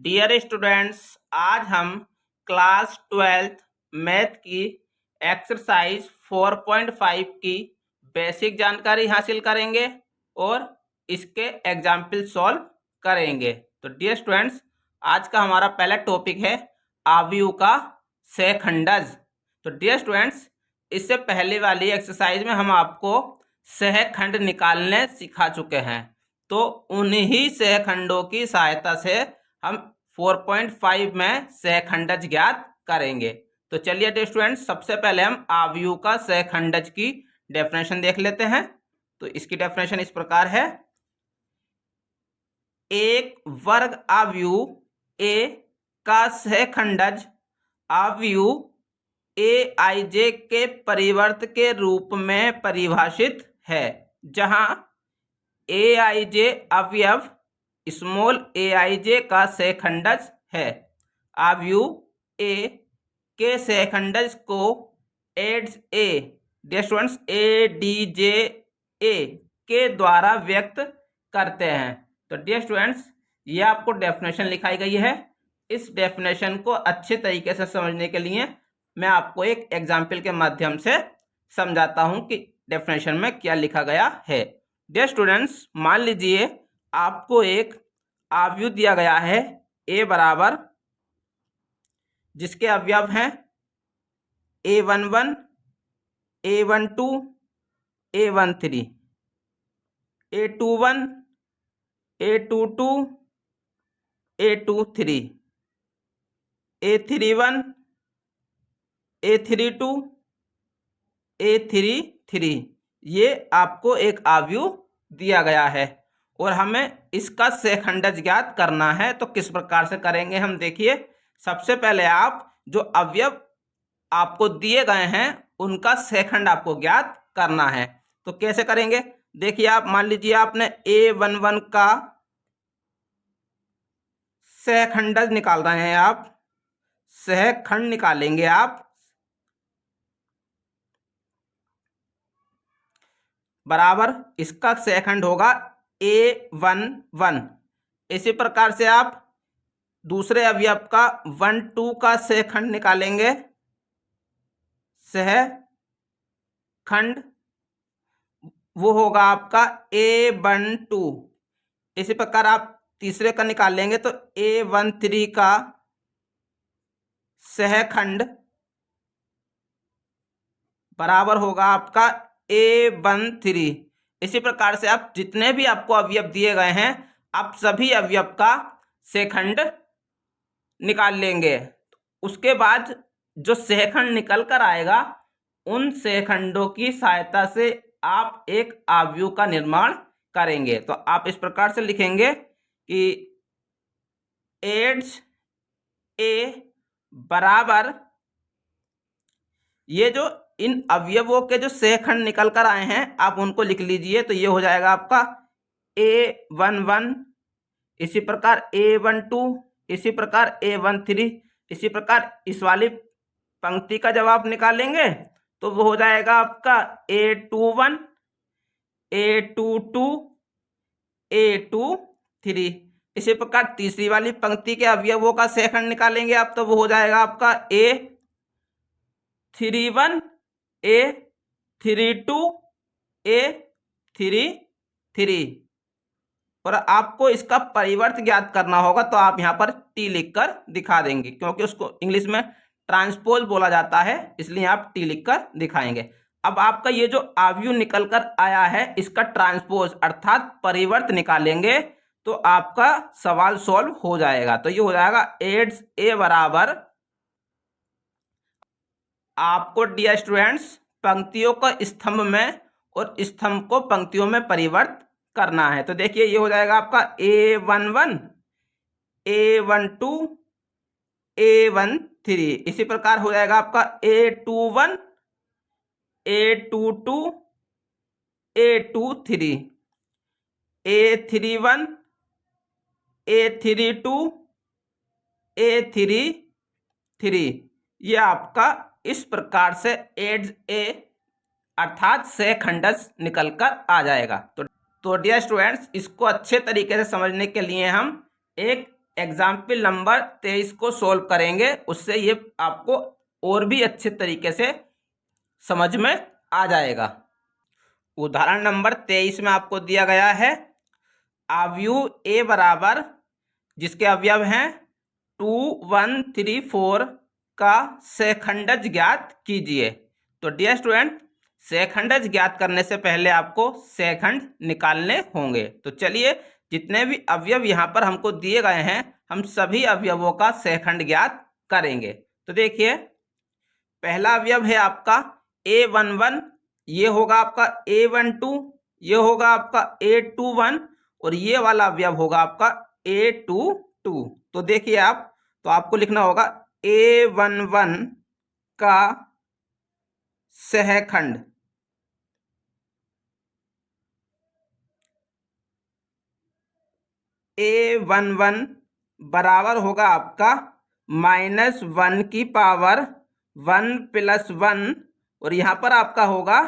Dear students, आज हम class 12th math की एक्सरसाइज 4.5 की बेसिक जानकारी हासिल करेंगे और इसके एग्जाम्पल सॉल्व करेंगे। तो डियर स्टूडेंट्स, आज का हमारा पहला टॉपिक है आव्यूह का सहखंडज। तो डियर स्टूडेंट्स, इससे पहले वाली एक्सरसाइज में हम आपको सहखंड निकालने सिखा चुके हैं। तो उन्हीं सहखंडों की सहायता से हम 4.5 में सहखंडज ज्ञात करेंगे। तो चलिए डियर स्टूडेंट्स, सबसे पहले हम आव्यूह का सहखंडज की डेफिनेशन देख लेते हैं। तो इसकी डेफिनेशन इस प्रकार है। एक वर्ग आव्यूह ए का सहखंडज आव्यूह ए आई जे के परिवर्त के रूप में परिभाषित है, जहां ए आई जे अवयव स्मॉल ए आई जे का सहखंडज है। आव्यूह ए के सहखंडज को एड्स ए dear students A D J A के द्वारा व्यक्त करते हैं। तो डियर स्टूडेंट्स, ये आपको डेफिनेशन लिखाई गई है। इस डेफिनेशन को अच्छे तरीके से समझने के लिए मैं आपको एक एग्जाम्पल के माध्यम से समझाता हूं कि डेफिनेशन में क्या लिखा गया है। डियर स्टूडेंट्स, मान लीजिए आपको एक आव्यूह दिया गया है ए बराबर, जिसके अवयव हैं a11, a12, a13, a21, a22, a23, a31, a32, a33। ये आपको एक आव्यूह दिया गया है और हमें इसका सहखंडज ज्ञात करना है। तो किस प्रकार से करेंगे हम देखिए। सबसे पहले आप जो अवयव आपको दिए गए हैं उनका सहखंड आपको ज्ञात करना है। तो कैसे करेंगे देखिए। आप मान लीजिए आपने a11 का सहखंडज निकाल रहे हैं, आप सहखंड निकालेंगे आप बराबर, इसका सहखंड होगा a11। इसी प्रकार से आप दूसरे अवयव का 12 का सहखंड निकालेंगे, सहखंड वो होगा आपका a12। इसी प्रकार आप तीसरे का निकालेंगे तो a13 का सहखंड बराबर होगा आपका a13। इसी प्रकार से आप जितने भी आपको अवयव दिए गए हैं, आप सभी अवयव का सहखंड निकाल लेंगे। उसके बाद जो सहखंड निकल कर आएगा, उन सहखंडों की सहायता से आप एक आव्यूह का निर्माण करेंगे। तो आप इस प्रकार से लिखेंगे कि एड्स ए बराबर, ये जो इन अवयवों के जो सहखंड निकल कर आए हैं आप उनको लिख लीजिए। तो ये हो जाएगा आपका a11, इसी प्रकार a12, इसी प्रकार a13। इसी प्रकार इस वाली पंक्ति का जब आप निकालेंगे तो वो हो जाएगा आपका a21, a22, a23। इसी प्रकार तीसरी वाली पंक्ति के अवयवों का सहखंड निकालेंगे आप तो वो हो जाएगा आपका a31, a32, a33। और आपको इसका परिवर्त ज्ञात करना होगा तो आप यहाँ पर टी लिखकर दिखा देंगे, क्योंकि उसको इंग्लिश में ट्रांसपोज बोला जाता है, इसलिए आप टी लिखकर दिखाएंगे। अब आपका ये जो आव्यूह निकल कर आया है, इसका ट्रांसपोज अर्थात परिवर्त निकालेंगे तो आपका सवाल सॉल्व हो जाएगा। तो ये हो जाएगा एड्स ए बराबर, आपको डियर स्टूडेंट्स पंक्तियों को स्तंभ में और स्तंभ को पंक्तियों में परिवर्त करना है। तो देखिए ये हो जाएगा आपका a11, a12, a13। इसी प्रकार हो जाएगा आपका a21, a22, a23, a31, a32, a33। ये आपका इस प्रकार से एड्स ए अर्थात सहखंडज निकल कर आ जाएगा। तो डियर स्टूडेंट्स, इसको अच्छे तरीके से समझने के लिए हम एक एग्जाम्पल नंबर 23 को सोल्व करेंगे, उससे ये आपको और भी अच्छे तरीके से समझ में आ जाएगा। उदाहरण नंबर 23 में आपको दिया गया है अवयव ए बराबर, जिसके अवयव हैं 2, 1, 3, 4 का सहखंडज ज्ञात कीजिए। तो डियर स्टूडेंट, सहखंडज ज्ञात करने से पहले आपको सहखंड निकालने होंगे। तो चलिए, जितने भी अवयव यहाँ पर हमको दिए गए हैं, हम सभी अवयवों का सहखंड ज्ञात करेंगे। तो देखिए, पहला अवयव है आपका A11, ये होगा आपका A12, ये होगा आपका A21 और ये वाला अवयव होगा आपका A22। तो देखिए आप, तो आपको लिखना होगा A11 का सहखंड A11 बराबर होगा आपका -1 की पावर 1 + 1 और यहाँ पर आपका होगा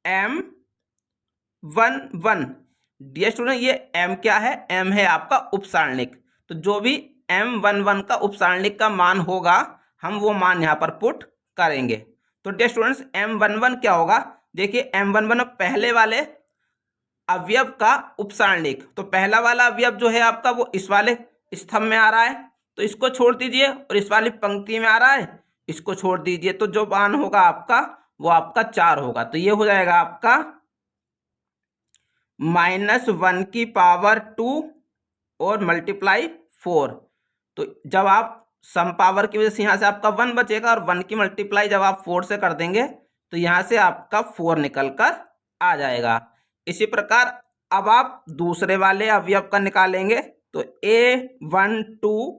M11। डियर स्टूडेंट, ये M क्या है? M है आपका उपसारणिक। तो जो भी M11 का उपसारणिक का मान होगा, हम वो मान यहाँ पर पुट करेंगे। तो डियर स्टूडेंट्स, M11 क्या होगा? देखिए, M11 पहले वाले अवयव का उपसारणिक। तो पहला वाला अवयव जो है आपका, वो इस वाले स्तंभ में आ रहा है, तो इसको छोड़ दीजिए, और इस वाली पंक्ति में आ रहा है, इसको छोड़ दीजिए। तो जो मान होगा आपका, वो आपका 4 होगा। तो ये हो जाएगा आपका -1 की पावर 2 और मल्टीप्लाई 4। तो जब आप सम पावर की वजह से यहाँ से आपका 1 बचेगा, और 1 की मल्टीप्लाई जब आप 4 से कर देंगे, तो यहाँ से आपका 4 निकल कर आ जाएगा। इसी प्रकार अब आप दूसरे वाले अवयव का निकालेंगे। तो A12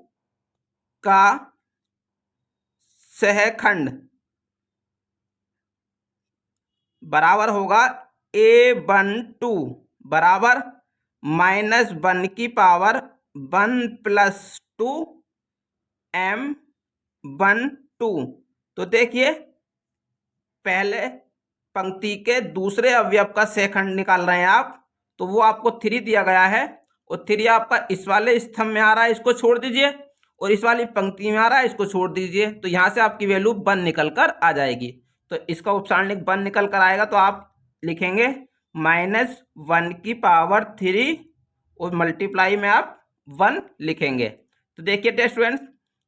का सहखंड बराबर होगा A12 बराबर -1 की पावर 1 + 2 M12। तो देखिए, पहले पंक्ति के दूसरे अवयव का सहखंड निकाल रहे हैं आप, तो वो आपको 3 दिया गया है, और 3 आपका इस वाले स्तंभ में आ रहा है, इसको छोड़ दीजिए, और इस वाली पंक्ति में आ रहा है, इसको छोड़ दीजिए। तो यहाँ से आपकी वैल्यू 1 निकल कर आ जाएगी। तो इसका उपसारणिक 1 निकल कर आएगा, तो आप लिखेंगे -1 की पावर 3 और मल्टीप्लाई में आप 1 लिखेंगे। तो देखिए डियर स्टूडेंट्स,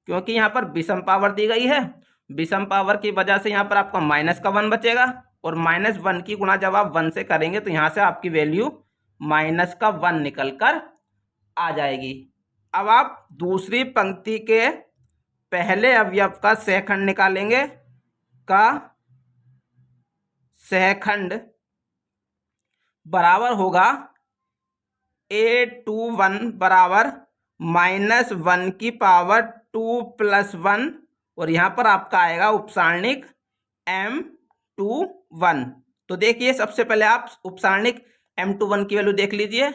क्योंकि यहाँ पर विषम पावर दी गई है, विषम पावर की वजह से यहाँ पर आपका -1 बचेगा, और -1 की गुणा जब आप 1 से करेंगे, तो यहाँ से आपकी वैल्यू -1 निकल कर आ जाएगी। अब आप दूसरी पंक्ति के पहले अवयव का सहखंड निकालेंगे। का सहखंड बराबर होगा A21 बराबर -1 की पावर 2 + 1, और यहाँ पर आपका आएगा उपसारणिक M21। तो देखिए, सबसे पहले आप उपसारणिक M21 की वैल्यू देख लीजिए।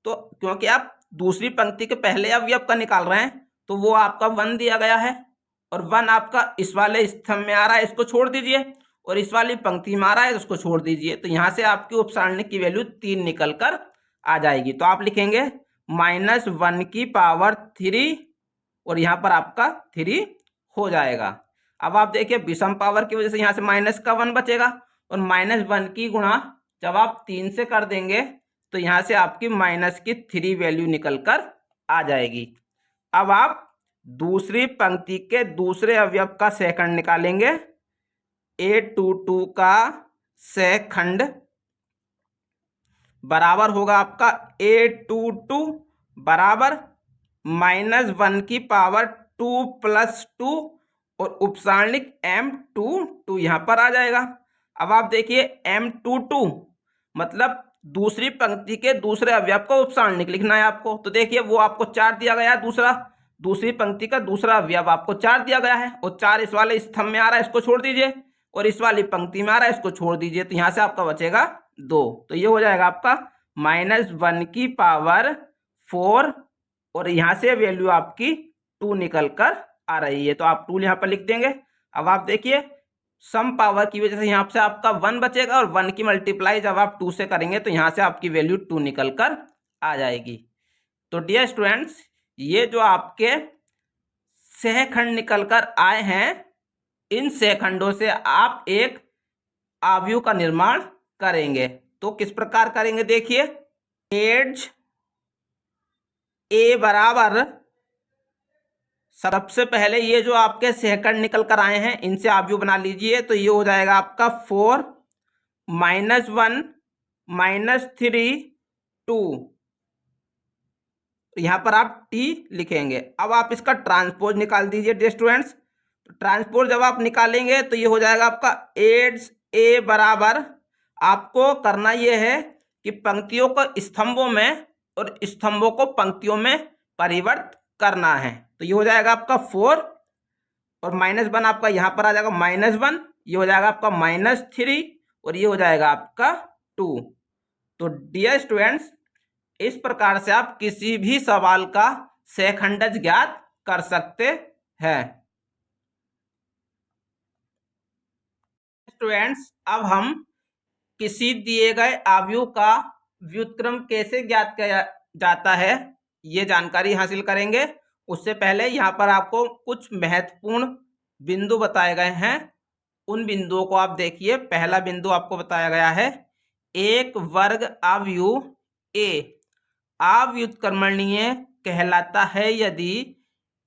तो क्योंकि आप दूसरी पंक्ति के पहले अवयव का निकाल रहे हैं, तो वो आपका 1 दिया गया है, और 1 आपका इस वाले स्तंभ में आ रहा है, इसको छोड़ दीजिए, और इस वाली पंक्ति में आ रहा है, उसको छोड़ दीजिए। तो यहाँ से आपकी उपसारणिक की वैल्यू 3 निकल कर आ जाएगी। तो आप लिखेंगे -1 की पावर 3, और यहाँ पर आपका 3 हो जाएगा। अब आप देखिए, विषम पावर की वजह से यहाँ से -1 बचेगा, और -1 की गुणा जब आप 3 से कर देंगे, तो यहाँ से आपकी -3 वैल्यू निकल कर आ जाएगी। अब आप दूसरी पंक्ति के दूसरे अवयव का सहखंड निकालेंगे। A22 का सहखंड बराबर होगा आपका A22 बराबर -1 की पावर 2 + 2 और उपसारणिक M22 यहाँ पर आ जाएगा। अब आप देखिए, M22 मतलब दूसरी पंक्ति के दूसरे अवयव का उपसारणिक लिखना है आपको। तो देखिए, वो आपको 4 दिया गया है, दूसरी पंक्ति का दूसरा अवयव आपको 4 दिया गया है, और 4 इस वाले स्तंभ में आ रहा है, इसको छोड़ दीजिए, और इस वाली पंक्ति में आ रहा है, इसको छोड़ दीजिए। तो यहाँ से आपका बचेगा 2। तो ये हो जाएगा आपका -1 की पावर 4, और यहाँ से वैल्यू आपकी 2 निकल कर आ रही है। तो आप 2 यहाँ पर लिख देंगे। अब आप देखिए, सम पावर की वजह से यहाँ से आपका 1 बचेगा, और 1 की मल्टीप्लाई जब आप 2 से करेंगे, तो यहाँ से आपकी वैल्यू 2 निकल कर आ जाएगी। तो डियर स्टूडेंट्स, ये जो आपके सहखंड निकल कर आए हैं, इन सहखंडों से आप एक आव्यूह का निर्माण करेंगे। तो किस प्रकार करेंगे देखिए, एड्ज ए बराबर, सबसे पहले ये जो आपके सहखंड निकल कर आए हैं इनसे आव्यूह बना लीजिए। तो ये हो जाएगा आपका 4 -1 -3 2, यहां पर आप टी लिखेंगे। अब आप इसका ट्रांसपोज निकाल दीजिए डियर स्टूडेंट्स। तो ट्रांसपोज जब आप निकालेंगे तो ये हो जाएगा आपका एड्स ए बराबर, आपको करना ये है कि पंक्तियों को स्तंभों में और स्तंभों को पंक्तियों में परिवर्तित करना है। तो ये हो जाएगा आपका 4 और -1 आपका यहाँ पर आ जाएगा -1, ये हो जाएगा आपका -3 और ये हो जाएगा आपका 2। तो डियर स्टूडेंट्स, इस प्रकार से आप किसी भी सवाल का सहखंडज ज्ञात कर सकते हैं। स्टूडेंट्स, अब हम किसी दिए गए आव्यूह का व्युत्क्रम कैसे ज्ञात किया जाता है ये जानकारी हासिल करेंगे। उससे पहले यहाँ पर आपको कुछ महत्वपूर्ण बिंदु बताए गए हैं, उन बिंदुओं को आप देखिए। पहला बिंदु आपको बताया गया है, एक वर्ग आव्यूह ए अव्युत्क्रमणीय कहलाता है यदि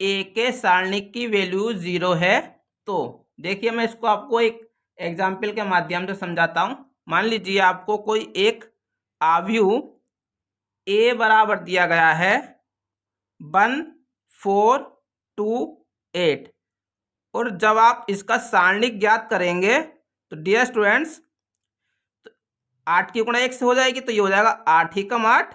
ए के सारणिक की वैल्यू 0 है। तो देखिए, मैं इसको आपको एक एग्जाम्पल के माध्यम से समझाता हूं। मान लीजिए आपको कोई एक आव्यूह ए बराबर दिया गया है 1 4 2 8, और जब आप इसका सारणिक ज्ञात करेंगे तो डियर स्टूडेंट्स, 8 की गुणा 1 से हो जाएगी तो ये हो जाएगा 8 ही कम 8,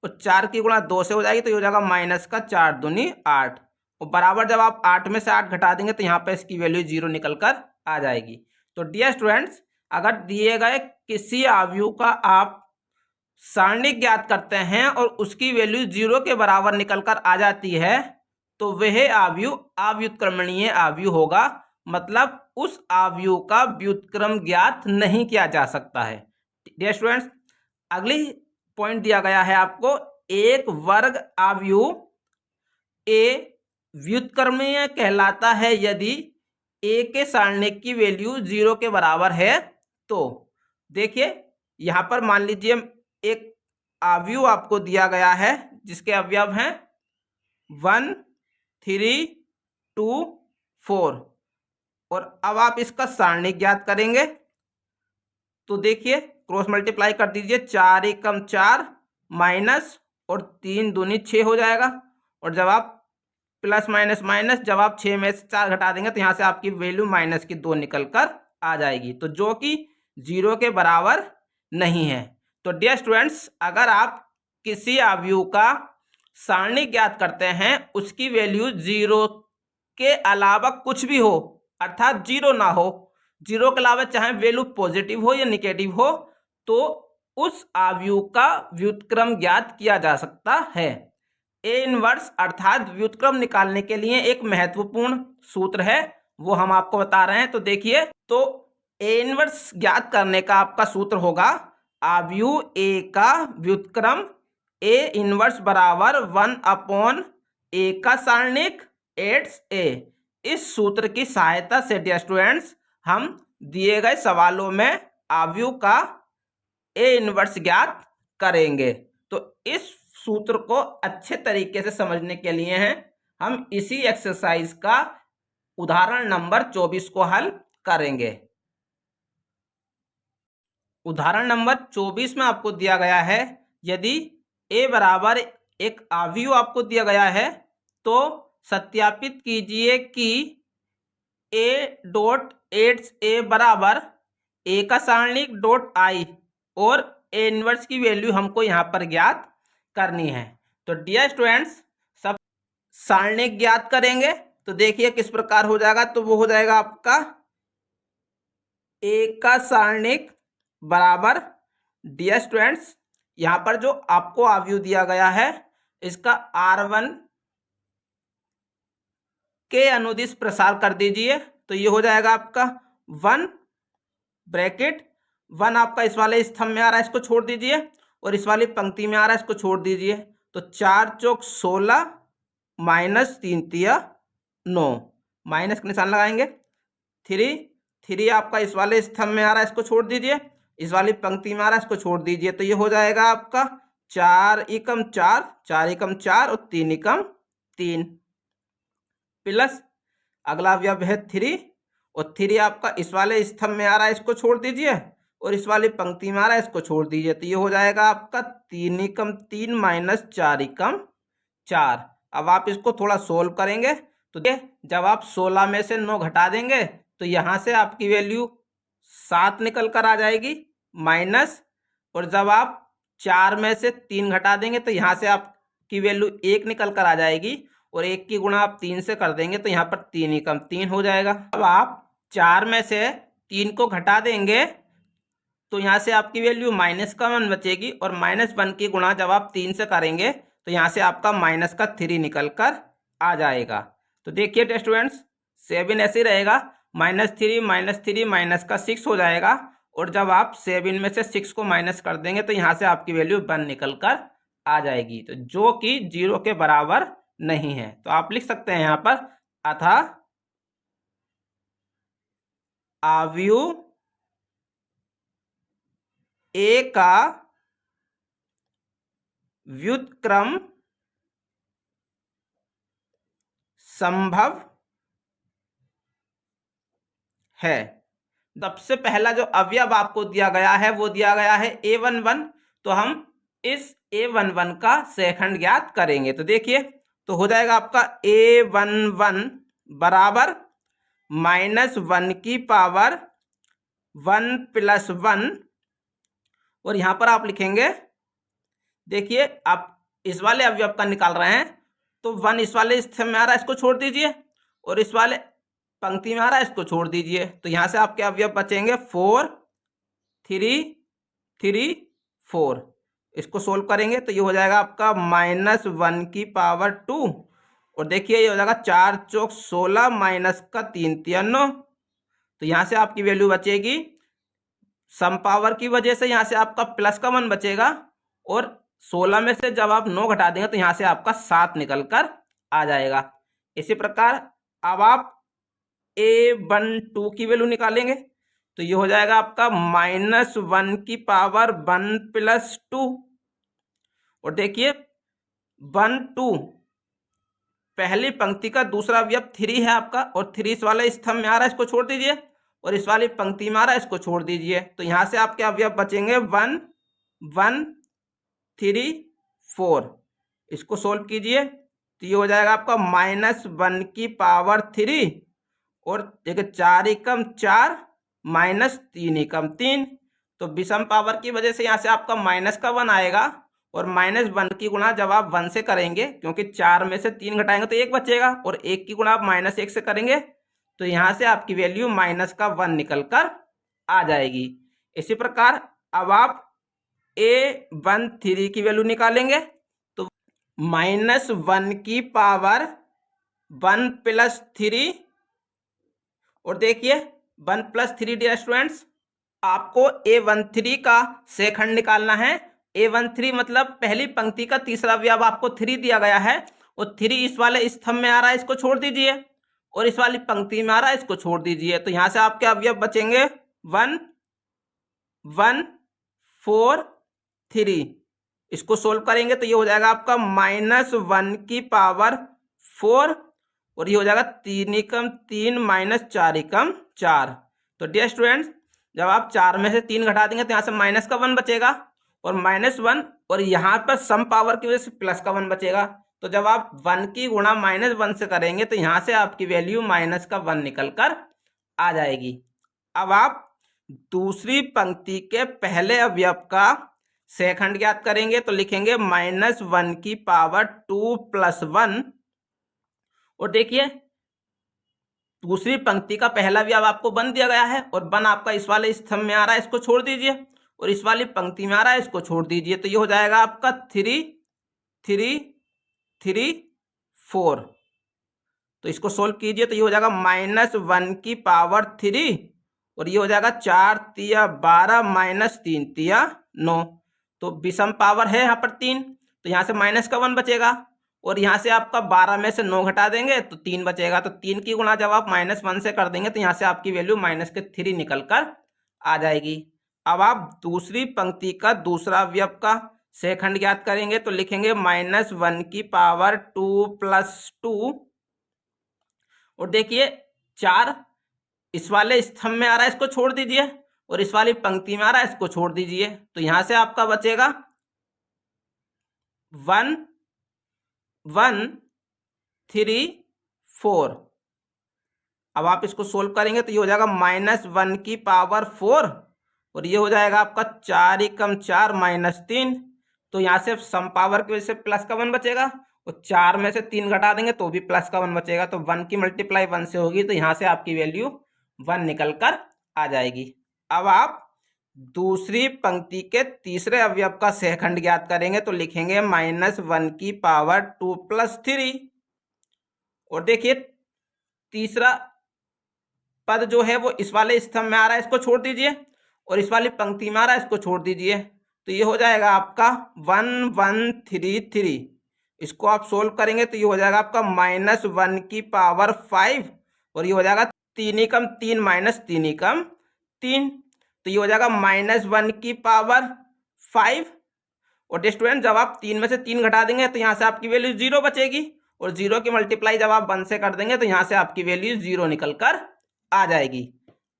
और 4 की गुणा 2 से हो जाएगी तो ये हो जाएगा -4 दूनी 8, और बराबर जब आप 8 में से 8 घटा देंगे तो यहाँ पे इसकी वैल्यू 0 निकल कर आ जाएगी। तो डियर स्टूडेंट्स, अगर दिए गए किसी आव्यूह का आप सारणिक ज्ञात करते हैं और उसकी वैल्यू 0 के बराबर निकल कर आ जाती है तो वह आव्यूह अव्युत्क्रमणीय आव्यूह होगा, मतलब उस आव्यूह का व्युत्क्रम ज्ञात नहीं किया जा सकता है। डियर स्टूडेंट्स, अगली पॉइंट दिया गया है आपको, एक वर्ग आव्यूह ए व्युत्क्रमणीय कहलाता है यदि ए के सारणिक की वैल्यू 0 के बराबर है। तो देखिए, यहां पर मान लीजिए एक आव्यूह आपको दिया गया है जिसके अवयव हैं 1 3 2 4, और अब आप इसका सारणिक ज्ञात करेंगे। तो देखिए, क्रॉस मल्टीप्लाई कर दीजिए, 4 एकम 4 माइनस और 3 दूनी 6 हो जाएगा, और जब आप प्लस माइनस माइनस, जब आप 6 में से 4 घटा देंगे तो यहाँ से आपकी वैल्यू -2 निकल कर आ जाएगी, तो जो कि 0 के बराबर नहीं है। तो डियर स्टूडेंट्स, अगर आप किसी आव्यूह का सारणिक ज्ञात करते हैं, उसकी वैल्यू 0 के अलावा कुछ भी हो, अर्थात 0 ना हो, 0 के अलावा चाहे वैल्यू पॉजिटिव हो या निगेटिव हो, तो उस आव्यूह का व्युत्क्रम ज्ञात किया जा सकता है। ए इनवर्स अर्थात व्युत्क्रम निकालने के लिए एक महत्वपूर्ण सूत्र है, वो हम आपको बता रहे हैं। तो देखिए, तो ए इनवर्स ज्ञात करने का आपका सूत्र होगा, आव्यूह ए का व्युत्क्रम ए इनवर्स बराबर 1/a का सारणिक एड्स ए। इस सूत्र की सहायता से डियर स्टूडेंट्स, हम दिए गए सवालों में आव्यूह का ए इनवर्स ज्ञात करेंगे। तो इस सूत्र को अच्छे तरीके से समझने के लिए हैं हम इसी एक्सरसाइज का उदाहरण नंबर 24 को हल करेंगे। उदाहरण नंबर 24 में आपको दिया गया है, यदि ए बराबर एक आव्यूह आपको दिया गया है तो सत्यापित कीजिए कि ए डॉट एड्स ए बराबर ए का सारणिक डॉट आई, और ए इनवर्स की वैल्यू हमको यहाँ पर ज्ञात करनी है। तो डियर स्टूडेंट्स, सब सारणिक ज्ञात करेंगे तो देखिए किस प्रकार हो जाएगा। तो वो हो जाएगा आपका ए का सारणिक बराबर, डियर स्टूडेंट्स, यहाँ पर जो आपको आव्यूह दिया गया है इसका R1 के अनुदिश प्रसार कर दीजिए। तो ये हो जाएगा आपका 1 ब्रैकेट 1 आपका इस वाले स्तंभ में आ रहा है, इसको छोड़ दीजिए, और इस वाली पंक्ति में आ रहा है, इसको छोड़ दीजिए। तो 4 चौक 16 माइनस 3×3 = 9, माइनस का निशान लगाएंगे। 3 आपका इस वाले स्तंभ में आ रहा है, इसको छोड़ दीजिए। इस वाली पंक्ति में आ रहा है, इसको छोड़ दीजिए। तो ये हो जाएगा आपका 4 एकम 4, 4 एकम 4 और 3 एकम 3 प्लस अगला अवयव है 3, और 3 आपका इस वाले स्तंभ में आ रहा है, इसको छोड़ दीजिए, और इस वाली पंक्ति में आ रहा है, इसको छोड़ दीजिए। तो ये हो जाएगा आपका 3 एकम 3 माइनस 4 एकम 4। अब आप इसको थोड़ा सोल्व करेंगे तो जब आप 16 में से 9 घटा देंगे तो यहाँ से आपकी वैल्यू 7 निकल कर आ जाएगी माइनस, और जब आप 4 में से 3 घटा देंगे तो यहाँ से आपकी वैल्यू 1 निकल कर आ जाएगी, और 1 की गुणा आप 3 से कर देंगे तो यहाँ पर 3 एकम 3 हो जाएगा। अब आप 4 में से 3 को घटा देंगे तो यहाँ से आपकी वैल्यू माइनस का 1 बचेगी, और -1 की गुणा जब आप 3 से करेंगे तो यहाँ से आपका माइनस का 3 निकल कर आ जाएगा। तो देखिए स्टूडेंट्स, 7 ऐसे ही रहेगा, -3 माइनस का 6 हो जाएगा, और जब आप 7 में से 6 को माइनस कर देंगे तो यहाँ से आपकी वैल्यू 1 निकल कर आ जाएगी, तो जो कि 0 के बराबर नहीं है। तो आप लिख सकते हैं यहाँ पर, अतः अवयव ए का व्युत्क्रम संभव है। सबसे पहला जो अवयव आपको दिया गया है वो दिया गया है a11, तो हम इस a11 का शेषखंड ज्ञात करेंगे। तो देखिए, तो हो जाएगा आपका a11 बराबर -1 की पावर 1 + 1, और यहाँ पर आप लिखेंगे, देखिए आप इस वाले अवयव का निकाल रहे हैं तो 1 इस वाले स्तंभ में आ रहा है, इसको छोड़ दीजिए, और इस वाले पंक्ति में आ रहा है, इसको छोड़ दीजिए। तो यहाँ से आपके अवयव बचेंगे 4 3 3 4। इसको सोल्व करेंगे तो ये हो जाएगा आपका -1 की पावर 2, और देखिए ये हो जाएगा 4 चौक 16 माइनस का 3 तिया 9। तो यहाँ से आपकी वैल्यू बचेगी, सम पावर की वजह से यहाँ से आपका प्लस का 1 बचेगा, और 16 में से जब आप 9 घटा देंगे तो यहाँ से आपका 7 निकल कर आ जाएगा। इसी प्रकार अब आप a12 की वैल्यू निकालेंगे तो ये हो जाएगा आपका -1 की पावर 1 + 2, और देखिए 1 2 पहली पंक्ति का दूसरा अवयव 3 है आपका, और 3 इस वाले स्तंभ में आ रहा है, इसको छोड़ दीजिए, और इस वाली पंक्ति में आ रहा है, इसको छोड़ दीजिए। तो यहाँ से आपके अवयव बचेंगे 1 1 3 4। इसको सोल्व कीजिए तो ये हो जाएगा आपका -1 की पावर 3, और देखिए 4 एकम 4 माइनस 3 एकम 3। तो विषम पावर की वजह से यहाँ से आपका माइनस का 1 आएगा, और -1 की गुणा जब आप 1 से करेंगे, क्योंकि 4 में से 3 घटाएंगे तो 1 बचेगा, और 1 की गुणा आप -1 से करेंगे तो यहाँ से आपकी वैल्यू माइनस का 1 निकल कर आ जाएगी। इसी प्रकार अब आप a13 की वैल्यू निकालेंगे तो -1 की पावर 1 + 3, और देखिए 1 + 3 डियर स्टूडेंट्स, आपको a13 का शेषखंड निकालना है। a13 मतलब पहली पंक्ति का तीसरा अवयव आपको 3 दिया गया है, और 3 इस वाले स्तंभ में आ रहा है, इसको छोड़ दीजिए, और इस वाली पंक्ति में आ रहा है, इसको छोड़ दीजिए। तो यहाँ से आपके अवयव बचेंगे 1 1 4 3। इसको सोल्व करेंगे तो ये हो जाएगा आपका -1 की पावर 4, और ये हो जाएगा 3 एकम 3 माइनस 4 एकम 4। तो डियर स्टूडेंट्स, जब आप 4 में से 3 घटा देंगे तो यहाँ से माइनस का 1 बचेगा, और -1, और यहाँ पर सम पावर की वजह से प्लस का 1 बचेगा। तो जब आप 1 की गुणा -1 से करेंगे तो यहाँ से आपकी वैल्यू माइनस का 1 निकल कर आ जाएगी। अब आप दूसरी पंक्ति के पहले अवयव का शेषखंड ज्ञात करेंगे तो लिखेंगे -1 की पावर 2 + 1, और देखिए दूसरी पंक्ति का पहला अवयव आपको 1 दिया गया है, और 1 आपका इस वाले स्तंभ में आ रहा है, इसको छोड़ दीजिए, और इस वाली पंक्ति में आ रहा है, इसको छोड़ दीजिए। तो ये हो जाएगा आपका 3 3 3 4। तो इसको सोल्व कीजिए तो ये हो जाएगा -1 की पावर 3, और ये हो जाएगा 4 तिया 12 माइनस 3 तिया 9। तो विषम पावर है यहाँ पर 3, तो यहाँ से माइनस का 1 बचेगा, और यहाँ से आपका 12 में से 9 घटा देंगे तो 3 बचेगा। तो 3 की गुणा जब आप -1 से कर देंगे तो यहाँ से आपकी वैल्यू -3 निकल कर आ जाएगी। अब आप दूसरी पंक्ति का दूसरा अवयव का शेखंड ज्ञात करेंगे तो लिखेंगे -1 की पावर 2 + 2। और देखिए 4 इस वाले स्तंभ में आ रहा है, इसको छोड़ दीजिए, और इस वाली पंक्ति में आ रहा है, इसको छोड़ दीजिए। तो यहां से आपका बचेगा 1 1 3 4। अब आप इसको सोल्व करेंगे तो ये हो जाएगा -1 की पावर 4, और ये हो जाएगा आपका 4 एकम 4 -3। तो यहाँ से सम पावर की वजह से प्लस का 1 बचेगा, और 4 में से 3 घटा देंगे तो भी प्लस का 1 बचेगा। तो 1 की मल्टीप्लाई 1 से होगी, तो यहाँ से आपकी वैल्यू 1 निकल कर आ जाएगी। अब आप दूसरी पंक्ति के तीसरे अवयव का शेखंड ज्ञात करेंगे तो लिखेंगे -1 की पावर 2 + 3। और देखिए तीसरा पद जो है वो इस वाले स्तंभ में आ रहा है, इसको छोड़ दीजिए, और इस वाली पंक्ति में आ रहा है, इसको छोड़ दीजिए। तो ये हो जाएगा आपका 1 1 3 3। इसको आप सोल्व करेंगे तो ये हो जाएगा आपका -1 की पावर 5, और ये हो जाएगा 3 एकम 3 -3 एकम 3। तो ये हो जाएगा -1 की पावर 5। और स्टूडेंट जब आप 3 में से 3 घटा देंगे तो यहाँ से आपकी वैल्यू 0 बचेगी, और 0 की मल्टीप्लाई जब आप 1 से कर देंगे तो यहाँ से आपकी वैल्यू 0 निकल कर आ जाएगी।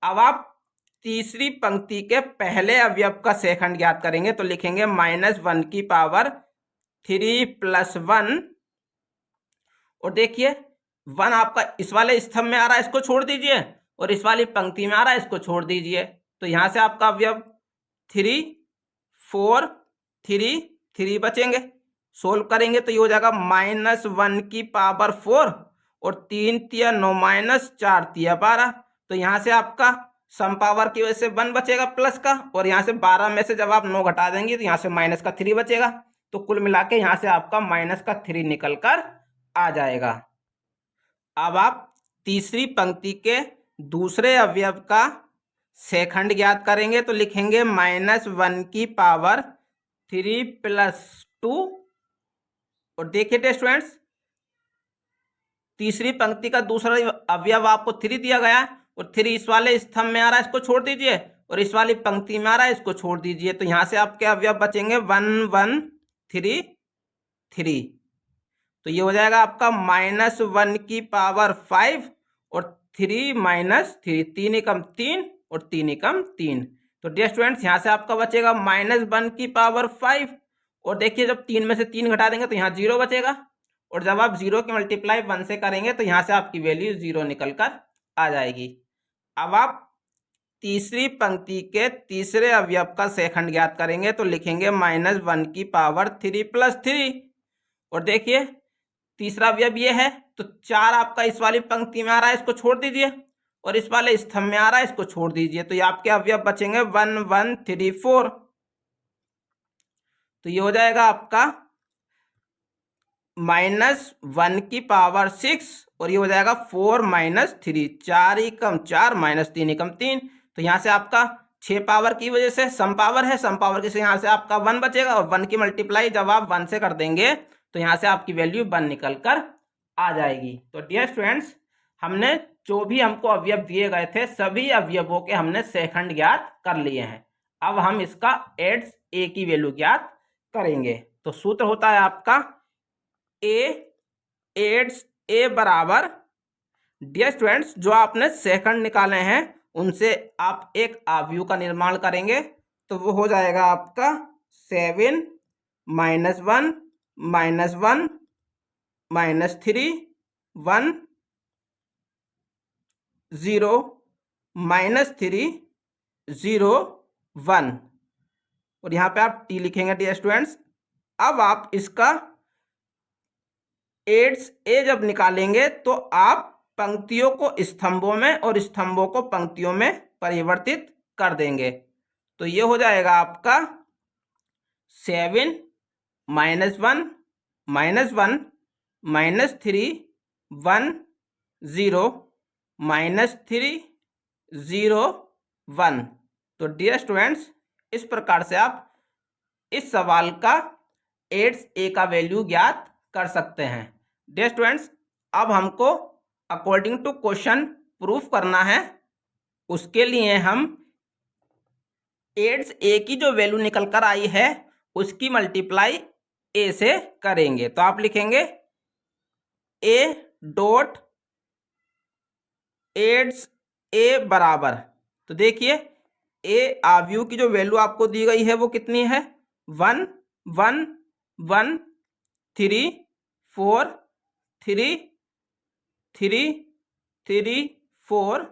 अब आप तीसरी पंक्ति के पहले अवयव का शेखंड ज्ञात करेंगे तो लिखेंगे -1 की पावर 3 + 1। और देखिए 1 आपका इस वाले स्तंभ में आ रहा है, इसको छोड़ दीजिए, और इस वाली पंक्ति में आ रहा है, इसको छोड़ दीजिए। तो यहाँ से आपका अवयव 3 4 3 3 बचेंगे। सोल्व करेंगे तो ये हो जाएगा -1 की पावर 4, और 3 तिया 9 -4 तिया 12। तो यहाँ से आपका सम पावर की वजह से 1 बचेगा प्लस का, और यहाँ से 12 में से जब आप 9 घटा देंगे तो यहाँ से -3 बचेगा। तो कुल मिला के यहाँ से आपका -3 निकल कर आ जाएगा। अब आप तीसरी पंक्ति के दूसरे अवयव का शेखंड ज्ञात करेंगे तो लिखेंगे -1 की पावर 3 + 2। और देखिए स्टूडेंट्स तीसरी पंक्ति का दूसरा अवयव आपको 3 दिया गया है, और 3 इस वाले स्तंभ में आ रहा है, इसको छोड़ दीजिए, और इस वाली पंक्ति में आ रहा है, इसको छोड़ दीजिए। तो यहाँ से आपके अवयव बचेंगे 1 1 3 3। तो ये हो जाएगा आपका -1 की पावर 5, और 3 -3 3 एकम 3, और 3 एकम 3। तो डियर स्टूडेंट्स यहाँ से आपका बचेगा -1 की पावर 5। और देखिए जब 3 में से 3 घटा देंगे तो यहाँ 0 बचेगा, और जब आप 0 की मल्टीप्लाई 1 से करेंगे तो यहाँ से आपकी वैल्यू 0 निकल कर आ जाएगी। अब आप तीसरी पंक्ति के तीसरे अवयव का शेखंड ज्ञात करेंगे तो लिखेंगे -1 की पावर 3 + 3। और देखिए तीसरा अवयव ये है, तो 4 आपका इस वाली पंक्ति में आ रहा है, इसको छोड़ दीजिए, और इस वाले स्तंभ में आ रहा है, इसको छोड़ दीजिए। तो ये आपके अवयव बचेंगे 1 1 3 4। तो ये हो जाएगा आपका -1 की पावर 6, और ये हो जाएगा 4 -3 4 एकम 4 -3 एकम 3। तो यहाँ से आपका 6 पावर की वजह से सम पावर है, सम पावर की से यहाँ से आपका 1 बचेगा, और 1 की मल्टीप्लाई जब आप 1 से कर देंगे तो यहाँ से आपकी वैल्यू 1 निकल कर आ जाएगी। तो डियर स्टूडेंट्स हमने जो भी हमको अवयव दिए गए थे सभी अवयवों के हमने शेखंड ज्ञात कर लिए हैं। अब हम इसका एड्स ए की वैल्यू ज्ञात करेंगे। तो सूत्र होता है आपका ए एड्स ए बराबर, डियर स्टूडेंट्स जो आपने शेखंड निकाले हैं उनसे आप एक आव्यूह का निर्माण करेंगे, तो वो हो जाएगा आपका 7 -1 -1 -3 1 0 -3 0 1। और यहाँ पे आप टी लिखेंगे डियर स्टूडेंट्स। अब आप इसका एड्स ए जब निकालेंगे तो आप पंक्तियों को स्तंभों में और स्तंभों को पंक्तियों में परिवर्तित कर देंगे। तो ये हो जाएगा आपका 7 -1 -1 -3 1 0 -3 0 1। तो डियर स्टूडेंट्स इस प्रकार से आप इस सवाल का एड्स ए का वैल्यू ज्ञात कर सकते हैं। डियर स्टूडेंट्स, अब हमको अकॉर्डिंग टू क्वेश्चन प्रूफ करना है। उसके लिए हम एड्स ए की जो वैल्यू निकल कर आई है उसकी मल्टीप्लाई ए से करेंगे। तो आप लिखेंगे ए डॉट एड्स ए बराबर, तो देखिए ए आव्यूह की जो वैल्यू आपको दी गई है वो कितनी है, 1 1 1 3 4 3 3 3 4,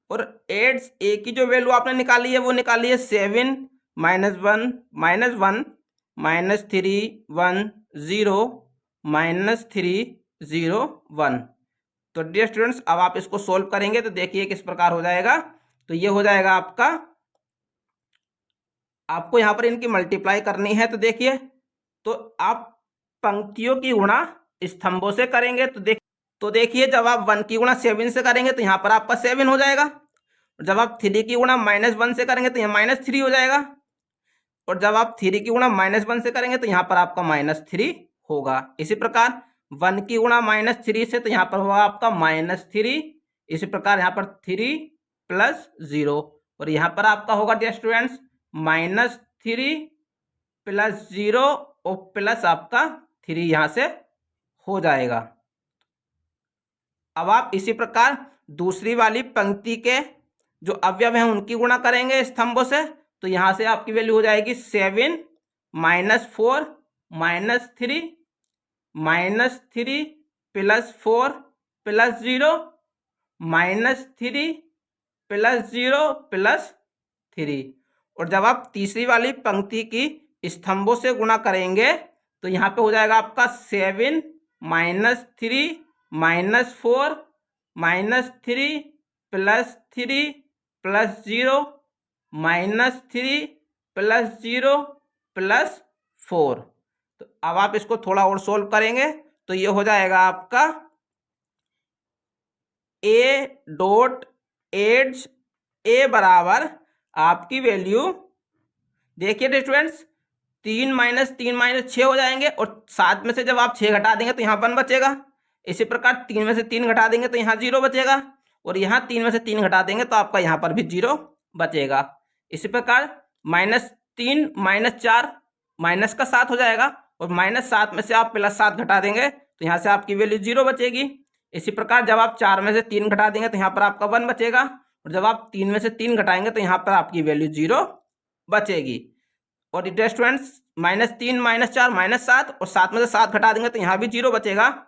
और एड्स ए की जो वैल्यू आपने निकाली है वो निकाली है 7 -1 -1 -3 1 0 -3 0 1। तो डियर स्टूडेंट्स, अब आप इसको सोल्व करेंगे तो देखिए किस प्रकार हो जाएगा। तो ये हो जाएगा आपका, आपको यहाँ पर इनकी मल्टीप्लाई करनी है। तो देखिए, तो आप पंक्तियों की गुणा स्तंभों से करेंगे। तो देखिए जब आप 1 की गुणा 7 से करेंगे तो यहाँ पर आपका 7 हो जाएगा। जब आप 3 की गुणा -1 से करेंगे तो यहाँ -3 हो जाएगा। और जब आप 3 की गुणा -1 से करेंगे तो यहाँ पर आपका -3 होगा। इसी प्रकार 1 की गुणा -3 से तो यहाँ पर होगा आपका -3। इसी प्रकार यहाँ पर 3 + 0, और यहाँ पर आपका होगा डियर स्टूडेंट्स -3 + 0 और प्लस आपका 3 यहाँ से हो जाएगा। अब आप इसी प्रकार दूसरी वाली पंक्ति के जो अवयव हैं उनकी गुणा करेंगे स्तंभों से। तो यहाँ से आपकी वैल्यू हो जाएगी 7 -4 -3 -3 + 4 + 0 -3 + 0 + 3। और जब आप तीसरी वाली पंक्ति की स्तंभों से गुणा करेंगे तो यहाँ पे हो जाएगा आपका 7 -3 -4 -3 + 3 + 0 -3 + 0 + 4। तो अब आप इसको थोड़ा और सोल्व करेंगे तो ये हो जाएगा आपका ए डॉट एड्स ए बराबर आपकी वैल्यू, देखिए स्टूडेंट्स 3 - 3 - 6 हो जाएंगे, और 7 में से जब आप 6 घटा देंगे तो यहाँ 1 बचेगा। इसी प्रकार 3 में से 3 घटा देंगे तो यहाँ 0 बचेगा, और यहाँ 3 में से 3 घटा देंगे तो आपका यहाँ पर भी 0 बचेगा। इसी प्रकार -3 -4 माइनस का 7 हो जाएगा, और -7 में से आप +7 घटा देंगे तो यहाँ से आपकी वैल्यू 0 बचेगी। इसी प्रकार जब आप 4 में से 3 घटा देंगे तो यहाँ पर आपका 1 बचेगा, और जब आप 3 में से 3 घटाएंगे तो यहाँ पर आपकी वैल्यू 0 बचेगी। और डियर स्टूडेंट्स -3 -4 -7, और 7 में से 7 घटा देंगे तो यहाँ भी 0 बचेगा,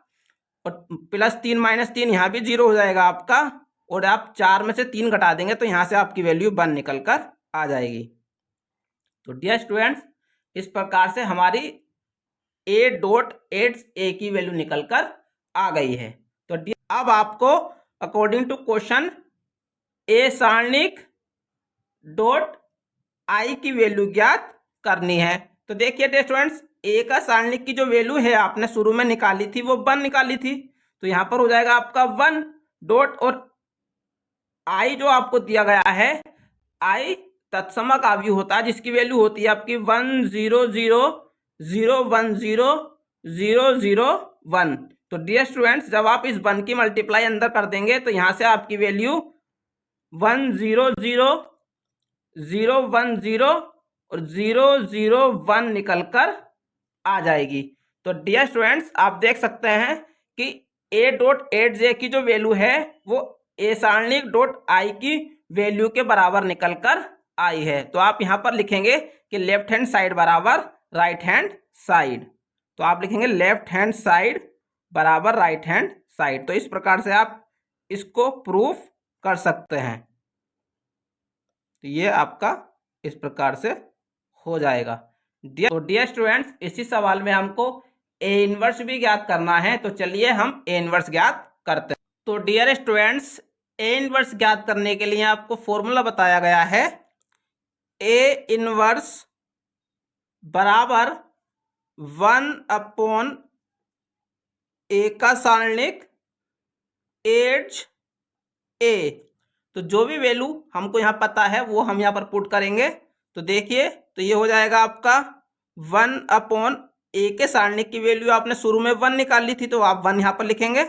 और +3 - 3 यहाँ भी 0 हो जाएगा आपका, और आप 4 में से 3 घटा देंगे तो यहाँ से आपकी वैल्यू 1 निकल कर आ जाएगी। तो डियर स्टूडेंट्स, इस प्रकार से हमारी ए डॉट एड्स ए की वैल्यू निकल कर आ गई है। तो अब आपको अकॉर्डिंग टू क्वेश्चन ए सारणिक डॉट आई की वैल्यू ज्ञात करनी है। तो देखिए डियर स्टूडेंट्स, ए का सारणिक की जो वैल्यू है आपने शुरू में निकाली थी वो 1 निकाली थी, तो यहाँ पर हो जाएगा आपका 1 डॉट, और आई जो आपको दिया गया है, आई तत्समक आव्यूह होता है जिसकी वैल्यू होती है आपकी 1 0 0 0 1 0 0 0 1। तो डियर स्टूडेंट्स, जब आप इस 1 की मल्टीप्लाई अंदर कर देंगे तो यहाँ से आपकी वैल्यू 1 0 0 0 1 0 और 0 0 1 निकल कर आ जाएगी। तो डियर स्टूडेंट्स, आप देख सकते हैं कि ए डॉट एड्स ए की जो वैल्यू है वो ए सारणिक डॉट आई की वैल्यू के बराबर निकल कर आई है। तो आप यहाँ पर लिखेंगे कि लेफ्ट हैंड साइड बराबर राइट हैंड साइड। तो आप लिखेंगे लेफ्ट हैंड साइड बराबर राइट हैंड साइड। तो इस प्रकार से आप इसको प्रूफ कर सकते हैं। तो ये आपका इस प्रकार से हो जाएगा। तो डियर स्टूडेंट्स, इसी सवाल में हमको ए इनवर्स भी ज्ञात करना है, तो चलिए हम ए इनवर्स ज्ञात करते हैं। तो डियर स्टूडेंट्स, ए इनवर्स ज्ञात करने के लिए आपको फॉर्मूला बताया गया है, ए इनवर्स बराबर 1/a का सारणिक एड्स ए। तो जो भी वैल्यू हमको यहाँ पता है वो हम यहाँ पर पुट करेंगे। तो देखिए, तो ये हो जाएगा आपका 1/a ए के सारणिक की वैल्यू आपने शुरू में 1 निकाल ली थी, तो आप 1 यहाँ पर लिखेंगे।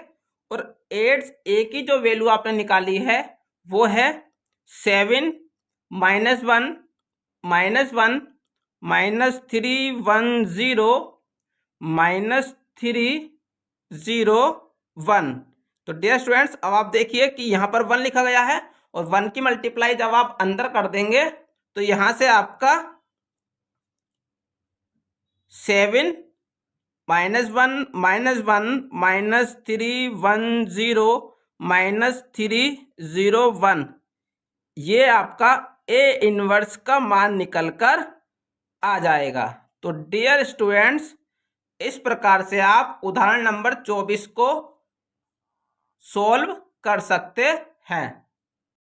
और एड्स ए की जो वैल्यू आपने निकाली है वो है 7 -1 -1 -310 -301। तो डियर स्टूडेंट्स, अब आप देखिए कि यहाँ पर 1 लिखा गया है और 1 की मल्टीप्लाई जब आप अंदर कर देंगे तो यहाँ से आपका 7 -1 -1 -310 -301 ये आपका ए इनवर्स का मान निकलकर आ जाएगा। तो डियर स्टूडेंट्स, इस प्रकार से आप उदाहरण नंबर 24 को सोल्व कर सकते हैं।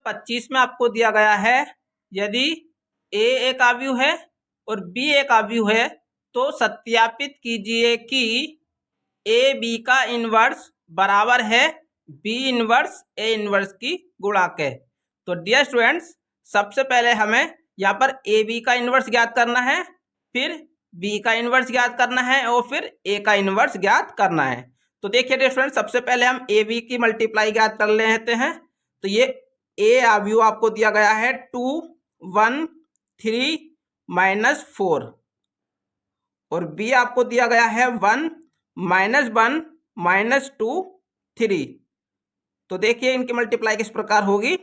25 में आपको दिया गया है यदि ए एक आव्यूह है और बी एक आव्यूह है तो सत्यापित कीजिए कि ए बी का इनवर्स बराबर है बी इनवर्स ए इनवर्स की गुणा के। तो डियर स्टूडेंट्स, सबसे पहले हमें यहाँ पर ए बी का इनवर्स ज्ञात करना है, फिर बी का इनवर्स ज्ञात करना है और फिर ए का इनवर्स ज्ञात करना है। तो देखिए डियर स्टूडेंट्स, सबसे पहले हम ए बी की मल्टीप्लाई ज्ञात कर लेते हैं। तो ये ए आव्यूह आपको दिया गया है 2 1 3 -4 और बी आपको दिया गया है 1 -1 -2 3। तो देखिए इनकी मल्टीप्लाई किस प्रकार होगी।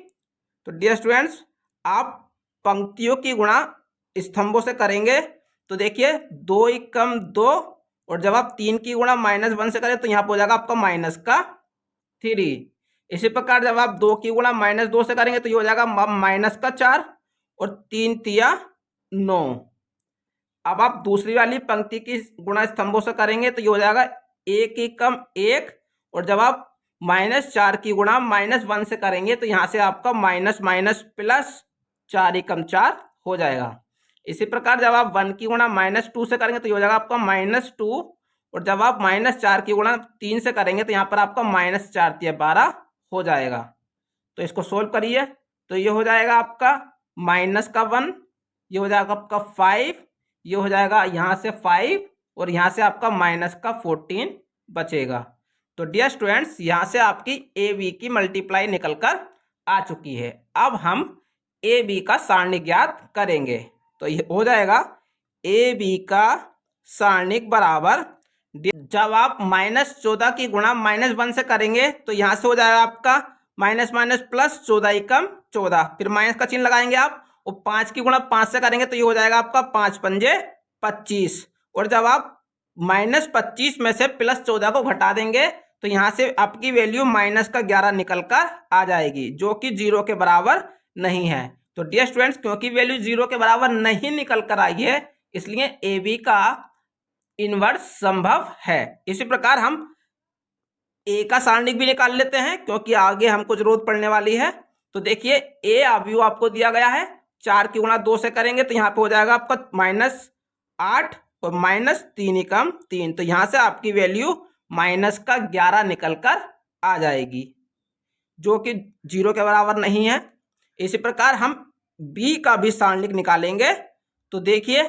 तो डियर स्टूडेंट्स, आप पंक्तियों की गुणा स्तंभों से करेंगे। तो देखिए 2 × 2 और जब आप 3 की गुणा -1 से करें तो यहाँ पर हो जाएगा आपका -3। इसी प्रकार जब आप 2 की गुणा -2 से करेंगे तो ये हो जाएगा -4 और 3 × 9। अब आप दूसरी वाली पंक्ति की गुणा स्तंभों से करेंगे तो ये हो जाएगा 1 × 1 और जब आप -4 की गुणा -1 से करेंगे तो यहाँ से आपका +4 × 4 हो जाएगा। इसी प्रकार जब आप 1 की गुणा -2 से करेंगे तो ये हो जाएगा आपका -2 और जब आप -4 की गुणा 3 से करेंगे तो यहाँ पर आपका -4 × 12 हो जाएगा। तो इसको सोल्व करिए तो ये हो जाएगा आपका -1, ये हो जाएगा आपका 5, ये हो जाएगा यहाँ से 5 और यहाँ से आपका -14 बचेगा। तो डियर स्टूडेंट्स, यहाँ से आपकी ए बी की मल्टीप्लाई निकलकर आ चुकी है। अब हम ए बी का सारणिक ज्ञात करेंगे। तो ये हो जाएगा ए बी का सारणिक बराबर, जब आप -14 की गुणा -1 से करेंगे तो यहाँ से हो जाएगा आपका +14 × 14, फिर माइनस का चिन्ह लगाएंगे आप और 5 की गुणा 5 से करेंगे तो ये हो जाएगा आपका 5 × 5 = 25 और जब आप -25 में से +14 को घटा देंगे तो यहाँ से आपकी वैल्यू -11 निकल कर आ जाएगी जो कि 0 के बराबर नहीं है। तो डियर स्टूडेंट्स, क्योंकि वैल्यू 0 के बराबर नहीं निकल कर आई है इसलिए ए बी का इनवर्स संभव है। इसी प्रकार हम ए का सारणिक भी निकाल लेते हैं क्योंकि आगे हमको जरूरत पड़ने वाली है। तो देखिए ए आव्यूह आपको दिया गया है, 4 की गुणा 2 से करेंगे तो यहाँ पे हो जाएगा आपका -8 और -3 × 3। तो यहाँ से आपकी वैल्यू -11 निकल कर आ जाएगी जो कि 0 के बराबर नहीं है। इसी प्रकार हम बी का भी सारणिक निकालेंगे। तो देखिए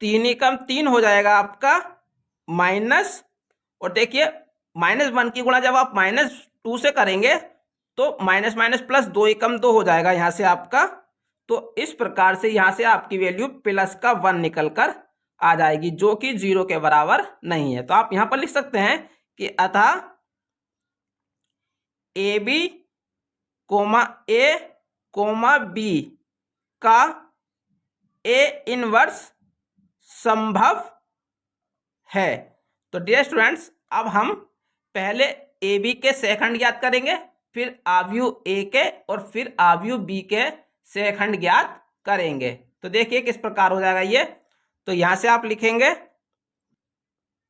3 × 3 हो जाएगा आपका माइनस, और देखिए -1 की गुणा जब आप -2 से करेंगे तो माइनस +2 × 2 हो जाएगा यहाँ से आपका। तो इस प्रकार से यहाँ से आपकी वैल्यू +1 निकल कर आ जाएगी जो कि 0 के बराबर नहीं है। तो आप यहाँ पर लिख सकते हैं कि अतः ए बी ए बी का ए इनवर्स संभव है। तो डियर स्टूडेंट्स, अब हम पहले ए बी के सेकंड ज्ञात करेंगे, फिर आव्यूह ए के और फिर आव्यूह बी के सेकंड ज्ञात करेंगे। तो देखिए किस प्रकार हो जाएगा ये। तो यहां से आप लिखेंगे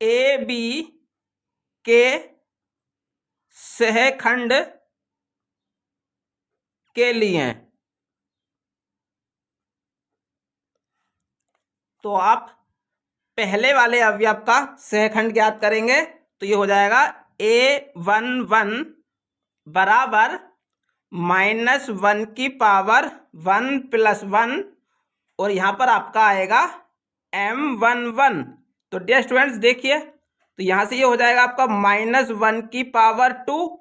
ए बी के सहखंड के लिए। तो आप पहले वाले अवयव का सहखंड ज्ञात करेंगे तो ये हो जाएगा A11 बराबर -1 की पावर 1 + 1 और यहाँ पर आपका आएगा M11 तो डियर स्टूडेंट्स देखिए, तो यहाँ से ये हो जाएगा आपका -1 की पावर 2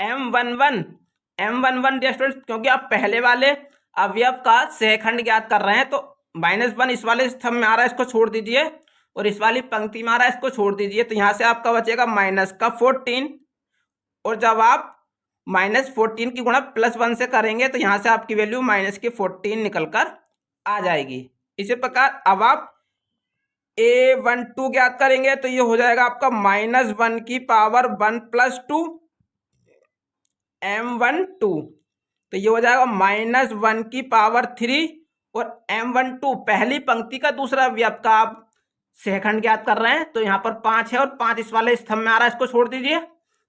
m11 डियर स्टूडेंट्स, क्योंकि आप पहले वाले अवयव का सहखंड ज्ञात कर रहे हैं तो -1 इस वाले स्तंभ में आ रहा है, इसको छोड़ दीजिए, और इस वाली पंक्ति में आ रहा है, इसको छोड़ दीजिए, तो यहाँ से आपका बचेगा -14। और जब आप -14 की गुणा +1 से करेंगे तो यहाँ से आपकी वैल्यू -14 निकल कर आ जाएगी। इसी प्रकार अब आप A12 ज्ञात करेंगे तो ये हो जाएगा आपका -1 की पावर 1 + 2 m12, तो ये हो जाएगा -1 की पावर 3, और m12 पहली पंक्ति का दूसरा अवयव का आप सहखंड ज्ञात कर रहे हैं तो यहाँ पर 5 है, और 5 इस वाले स्तंभ में आ रहा है, इसको छोड़ दीजिए,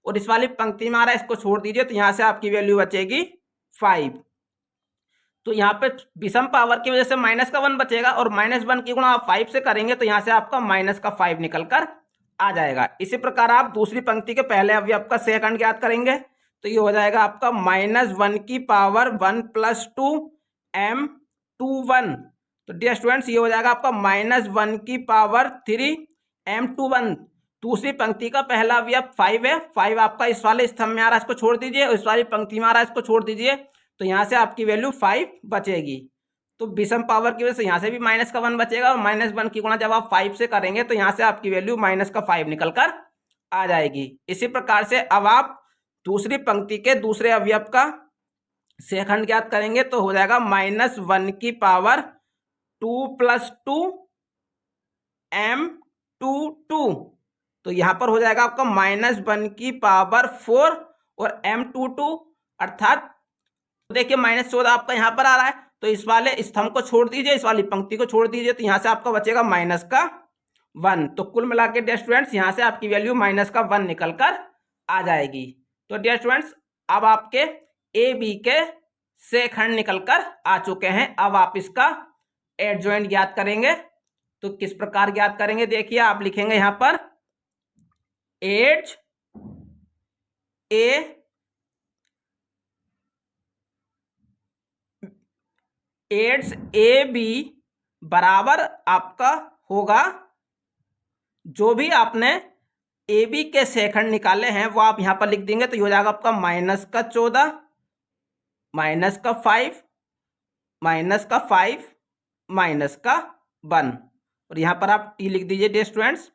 और इस वाली पंक्ति में आ रहा है, इसको छोड़ दीजिए, तो यहाँ से आपकी वैल्यू बचेगी 5। तो यहाँ पे विषम पावर की वजह से -1 बचेगा, और -1 की गुणा आप 5 से करेंगे तो यहाँ से आपका -5 निकल कर आ जाएगा। इसी प्रकार आप दूसरी पंक्ति के पहले अवयव का सहखंड ज्ञात करेंगे तो ये हो जाएगा आपका -1 की पावर 1 + 2 m21। तो डियर स्टूडेंट्स ये हो जाएगा आपका -1 की पावर 3 m21। दूसरी पंक्ति का पहला अवयव 5 है, 5 आपका इस वाले स्तंभ में आ रहा है, इसको छोड़ दीजिए, और इस वाली पंक्ति में आ रहा है, इसको छोड़ दीजिए, तो यहाँ से आपकी वैल्यू 5 बचेगी। तो विषम पावर की वजह से यहाँ से भी -1 बचेगा, और -1 की गुणा जब आप 5 से करेंगे तो यहाँ से आपकी वैल्यू -5 निकल कर आ जाएगी। इसी प्रकार से अब आप दूसरी पंक्ति के दूसरे अवयव का सहखंड ज्ञात करेंगे तो हो जाएगा -1 की पावर 2 + 2 m22। तो यहाँ पर हो जाएगा आपका -1 की पावर 4 और m22, अर्थात देखिए -14 आपका यहाँ पर आ रहा है, तो इस वाले स्तंभ को छोड़ दीजिए, इस वाली पंक्ति को छोड़ दीजिए, तो यहाँ से आपका बचेगा -1। तो कुल मिला के डियर स्टूडेंट्स यहाँ से आपकी वैल्यू -1 निकल कर आ जाएगी। तो डियर स्टूडेंट्स अब आपके ए बी के सहखंड निकल कर आ चुके हैं। अब आप इसका एडजॉइंट ज्ञात करेंगे, तो किस प्रकार ज्ञात करेंगे देखिए, आप लिखेंगे यहाँ पर एड्ज ए बी बराबर आपका होगा, जो भी आपने ए बी के सहखंड निकाले हैं वो आप यहाँ पर लिख देंगे, तो ये हो जाएगा आपका -14 -5 -1, और यहाँ पर आप टी लिख दीजिए डियर स्टूडेंट्स।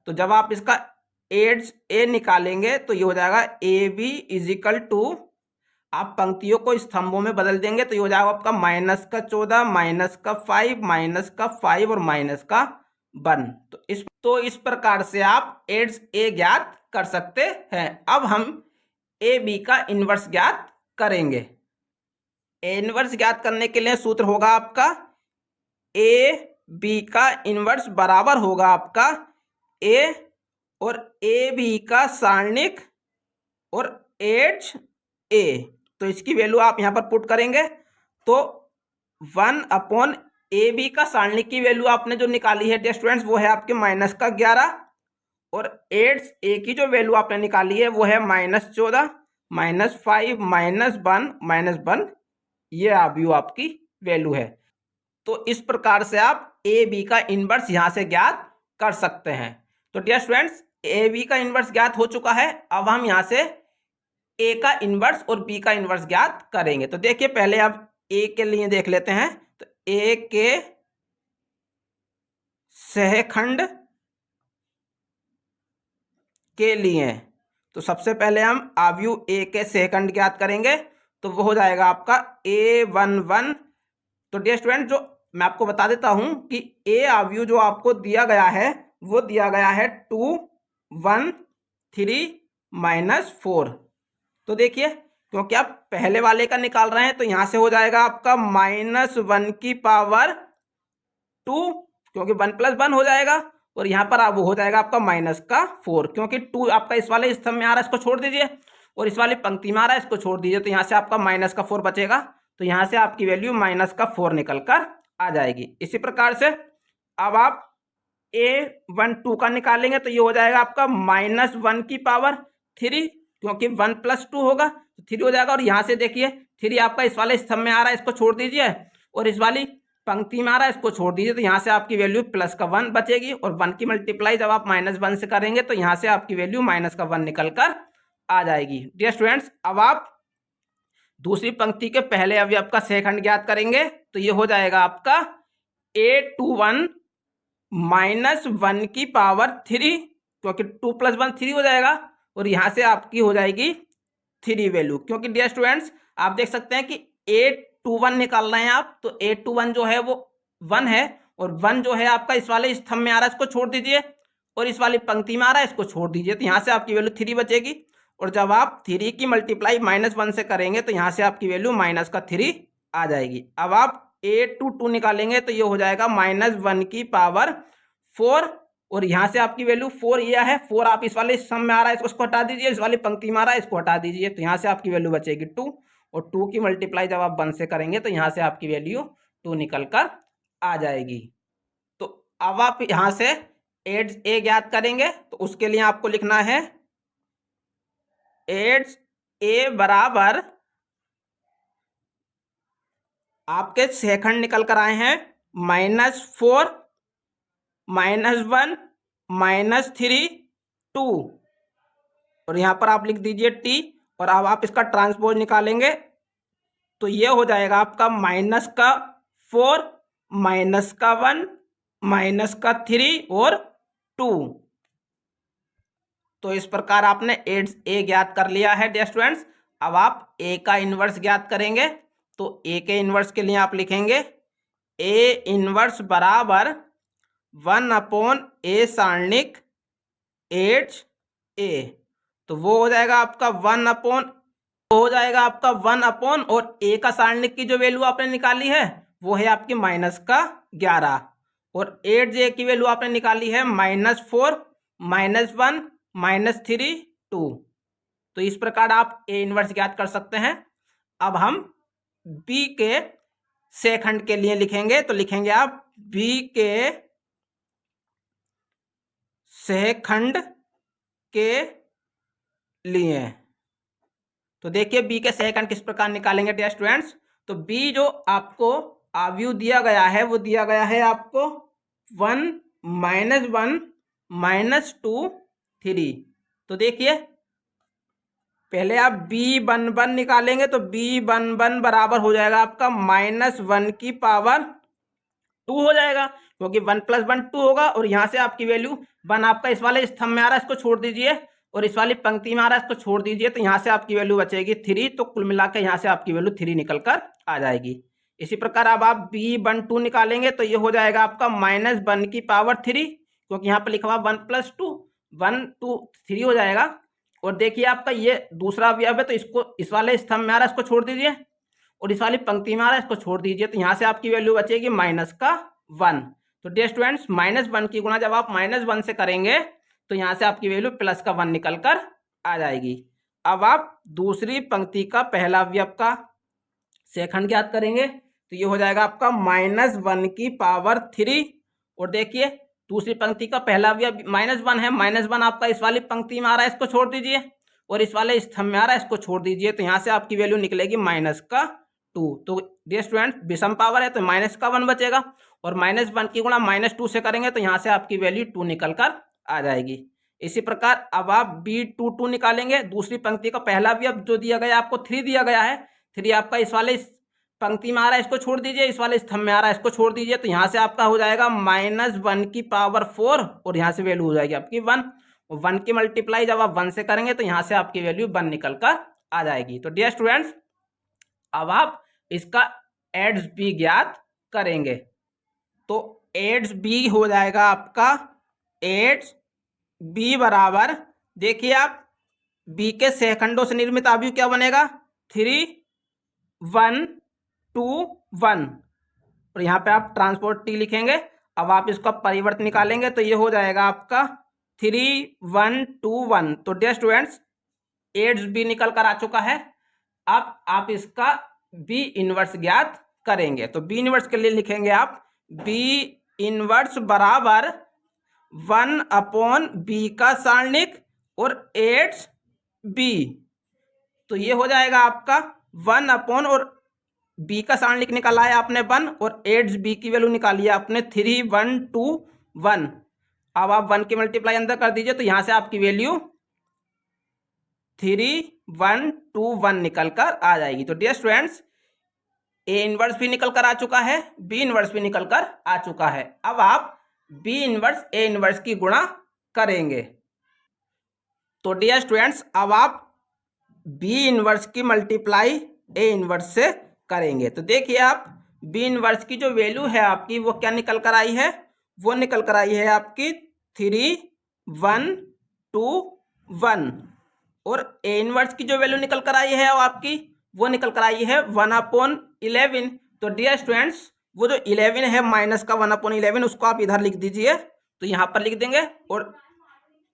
तो जब आप इसका एड्स ए निकालेंगे तो ये हो जाएगा ए बी = आप पंक्तियों को स्तंभों में बदल देंगे तो ये हो जाएगा आपका -14 -5 और -1। तो इस प्रकार से आप एड्स ए ज्ञात कर सकते हैं। अब हम ए बी का इन्वर्स ज्ञात करेंगे। ए इन्वर्स ज्ञात करने के लिए सूत्र होगा आपका ए बी का इन्वर्स बराबर होगा आपका ए और ए बी का सारणिक और एड्स ए। तो इसकी वैल्यू आप यहाँ पर पुट करेंगे तो 1/AB का सारणिक की वैल्यू आपने जो निकाली है डियर स्टूडेंट्स वो है आपके -11, और एड्स ए की जो वैल्यू आपने निकाली है वो है -14 -5 -1 ये वैल्यू आपकी वैल्यू है। तो इस प्रकार से आप ए बी का इन्वर्स यहाँ से ज्ञात कर सकते हैं। तो डियर स्टूडेंट्स ए बी का इन्वर्स ज्ञात हो चुका है। अब हम यहाँ से ए का इन्वर्स और बी का इन्वर्स ज्ञात करेंगे। तो देखिए पहले आप ए के लिए देख लेते हैं। तो ए के सहखंड के लिए तो सबसे पहले हम आव्यूह ए के सहखंड ज्ञात करेंगे, तो वो हो जाएगा आपका A11। तो डियर स्टूडेंट जो मैं आपको बता देता हूं कि ए आव्यूह जो आपको दिया गया है वो दिया गया है 2 1 3 -4। तो देखिए क्योंकि आप पहले वाले का निकाल रहे हैं तो यहां से हो जाएगा आपका -1 की पावर 2, क्योंकि 1 + 1 हो जाएगा, और यहाँ पर अब हो जाएगा आपका -4, क्योंकि 2 आपका इस वाले स्तंभ में आ रहा है, इसको छोड़ दीजिए, और इस वाली पंक्ति में आ रहा है, इसको छोड़ दीजिए, तो यहाँ से आपका -4 बचेगा। तो यहाँ से आपकी वैल्यू -4 निकल कर आ जाएगी। इसी प्रकार से अब आप A12 का निकालेंगे तो ये हो जाएगा आपका -1 की पावर 3, क्योंकि 1 + 2 होगा तो 3 हो जाएगा, और यहाँ से देखिए 3 आपका इस वाले स्तंभ में आ रहा है, इसको छोड़ दीजिए, और इस वाली पंक्ति में आ रहा है इसको छोड़ दीजिए, तो यहाँ से आपकी वैल्यू प्लस का 1 बचेगी, और 1 की मल्टीप्लाई जब आप -1 से करेंगे तो यहाँ से आपकी वैल्यू माइनस का 1 निकल कर आ जाएगी। डियर स्टूडेंट्स, अब आप दूसरी पंक्ति के पहले अवयव का सेकंड ज्ञात करेंगे, तो ये हो जाएगा आपका A21 -1 की पावर 3, क्योंकि 2 + 1 3 हो जाएगा, और यहाँ से आपकी हो जाएगी 3 वैल्यू, क्योंकि डियर स्टूडेंट्स आप देख सकते हैं कि A21 निकाल रहे हैं आप, तो A21 जो है वो 1 है, और 1 जो है आपका इस वाले स्तंभ में आ रहा है, इसको छोड़ दीजिए, और इस वाली पंक्ति में आ रहा है, इसको छोड़ दीजिए, तो यहाँ से आपकी वैल्यू 3 बचेगी, और जब आप 3 की मल्टीप्लाई -1 से करेंगे तो यहाँ से आपकी वैल्यू -3 आ जाएगी। अब आप A22 निकालेंगे तो ये हो जाएगा -1 की पावर 4, और यहाँ से आपकी वैल्यू 4 ये है, 4 आप इस वाले सम में आ रहा है इसको हटा दीजिए, इस वाली पंक्ति में आ रहा है इसको हटा दीजिए, तो यहाँ से आपकी वैल्यू बचेगी 2, और 2 की मल्टीप्लाई जब आप 1 से करेंगे तो यहाँ से आपकी वैल्यू 2 निकल कर आ जाएगी। तो अब आप यहाँ से एड्स ए ज्ञात करेंगे, तो उसके लिए आपको लिखना है एड्स ए बराबर, आपके सेकंड निकल कर आए हैं -4 -1 -3 2, और यहाँ पर आप लिख दीजिए टी, और अब आप इसका ट्रांसपोज निकालेंगे तो ये हो जाएगा आपका -4 -1 -3 और 2। तो इस प्रकार आपने एड्स ए ज्ञात कर लिया है डियर स्टूडेंट्स। अब आप ए का इन्वर्स ज्ञात करेंगे, तो ए के इन्वर्स के लिए आप लिखेंगे ए इन्वर्स बराबर 1/a सारणिक एड्स ए, तो वो हो जाएगा आपका 1/, और ए का सारणिक की जो वैल्यू आपने निकाली है वो है आपकी -11, और एड्स ए की वैल्यू आपने निकाली है -4 -1 -3 2। तो इस प्रकार आप ए इन्वर्स ज्ञात कर सकते हैं। अब हम बी के सेकंड के लिए लिखेंगे, तो लिखेंगे आप बी के सेकंड के लिए, तो देखिए बी के सेकंड किस प्रकार निकालेंगे डियर स्टूडेंट्स। तो बी जो आपको अवयव दिया गया है वो दिया गया है आपको 1 -1 -2 3। तो देखिए पहले आप B11 निकालेंगे, तो B11 बराबर हो जाएगा आपका -1 की पावर 2 हो जाएगा, क्योंकि 1 + 1 2 होगा, और यहाँ से आपकी वैल्यू 1 आपका इस वाले स्तंभ में आ रहा है इसको छोड़ दीजिए, और इस वाली पंक्ति में आ रहा है इसको छोड़ दीजिए, तो यहाँ से आपकी वैल्यू बचेगी 3। तो कुल मिलाकर यहाँ से आपकी वैल्यू 3 निकल कर आ जाएगी। इसी प्रकार अब आप B12 निकालेंगे, तो ये हो जाएगा आपका -1 की पावर 3, क्योंकि यहाँ पर लिखा हुआ 1 + 2 1 2 3 हो जाएगा। और देखिए आपका ये दूसरा अवयव है, तो इसको इस वाले स्तंभ में आ रहा है इसको छोड़ दीजिए, और इस वाली पंक्ति में आ रहा है इसको छोड़ दीजिए, तो यहाँ से आपकी वैल्यू बचेगी -1। तो डियर स्टूडेंट्स -1 की गुणा जब आप -1 से करेंगे तो यहाँ से आपकी वैल्यू +1 निकल कर आ जाएगी। अब आप दूसरी पंक्ति का पहला अवयव का सेकंड ज्ञात करेंगे, तो ये हो जाएगा आपका -1 की पावर 3, और देखिए दूसरी पंक्ति का पहला अवयव -1 है, -1 आपका इस वाली पंक्ति में आ रहा है इसको छोड़ दीजिए, और इस वाले स्तंभ में आ रहा है इसको छोड़ दीजिए, तो यहाँ से आपकी वैल्यू निकलेगी -2। तो डियर स्टूडेंट विषम पावर है तो -1 बचेगा, और -1 की गुणा -2 से करेंगे तो यहाँ से आपकी वैल्यू 2 निकल कर आ जाएगी। इसी प्रकार अब आप B22 निकालेंगे, दूसरी पंक्ति का पहला अवयव जो दिया गया आपको 3 दिया गया है, 3 आपका इस वाले पंक्ति में आ रहा है इसको छोड़ दीजिए, इस वाले स्तंभ में आ रहा है इसको छोड़ दीजिए, तो यहाँ से आपका हो जाएगा -1 की पावर 4, और यहाँ से वैल्यू हो जाएगी आपकी 1, और 1 की मल्टीप्लाई जब आप 1 से करेंगे तो यहाँ से आपकी वैल्यू 1 निकल कर आ जाएगी। तो डियर स्टूडेंट्स अब आप इसका एड्स बी ज्ञात करेंगे, तो एड्स बी हो जाएगा आपका एड्स बी बराबर, देखिए आप बी के सेकंडों से निर्मित अवयव क्या बनेगा 3 1 2 1, और यहाँ पे आप ट्रांसपोर्ट टी लिखेंगे। अब आप इसका परिवर्त निकालेंगे तो ये हो जाएगा आपका 3 1 2 1। तो डियर स्टूडेंट्स एड्स बी निकल कर आ चुका है। अब आप इसका बी इनवर्स ज्ञात करेंगे, तो बी इनवर्स के लिए लिखेंगे आप बी इनवर्स बराबर 1/b का सारणिक और एड्स बी, तो ये हो जाएगा आपका 1 और बी का सारण निकाला है आपने 1 और एड्स बी की वैल्यू निकाली है आपने 3 1 2 1। अब आप 1 की मल्टीप्लाई अंदर कर दीजिए तो यहां से आपकी वैल्यू 3 1 2 1 निकल कर आ जाएगी। तो डियर स्टूडेंट्स, ए इनवर्स भी निकल कर आ चुका है, बी इनवर्स भी निकल कर आ चुका है। अब आप बी इनवर्स ए इनवर्स की गुणा करेंगे। तो डियर स्टूडेंट्स, अब आप बी इनवर्स की मल्टीप्लाई ए इनवर्स से करेंगे। तो देखिए आप बी इनवर्स की जो वैल्यू है आपकी वो क्या निकल कर आई है, वो निकल कर आई है आपकी 3 1 2 1। और ए इनवर्स की जो वैल्यू निकल कर आई है वो आपकी वो निकल कर आई है 1/11। तो डियर स्टूडेंट्स, वो जो 11 है माइनस का 1/11 उसको आप इधर लिख दीजिए, तो यहाँ पर लिख देंगे। और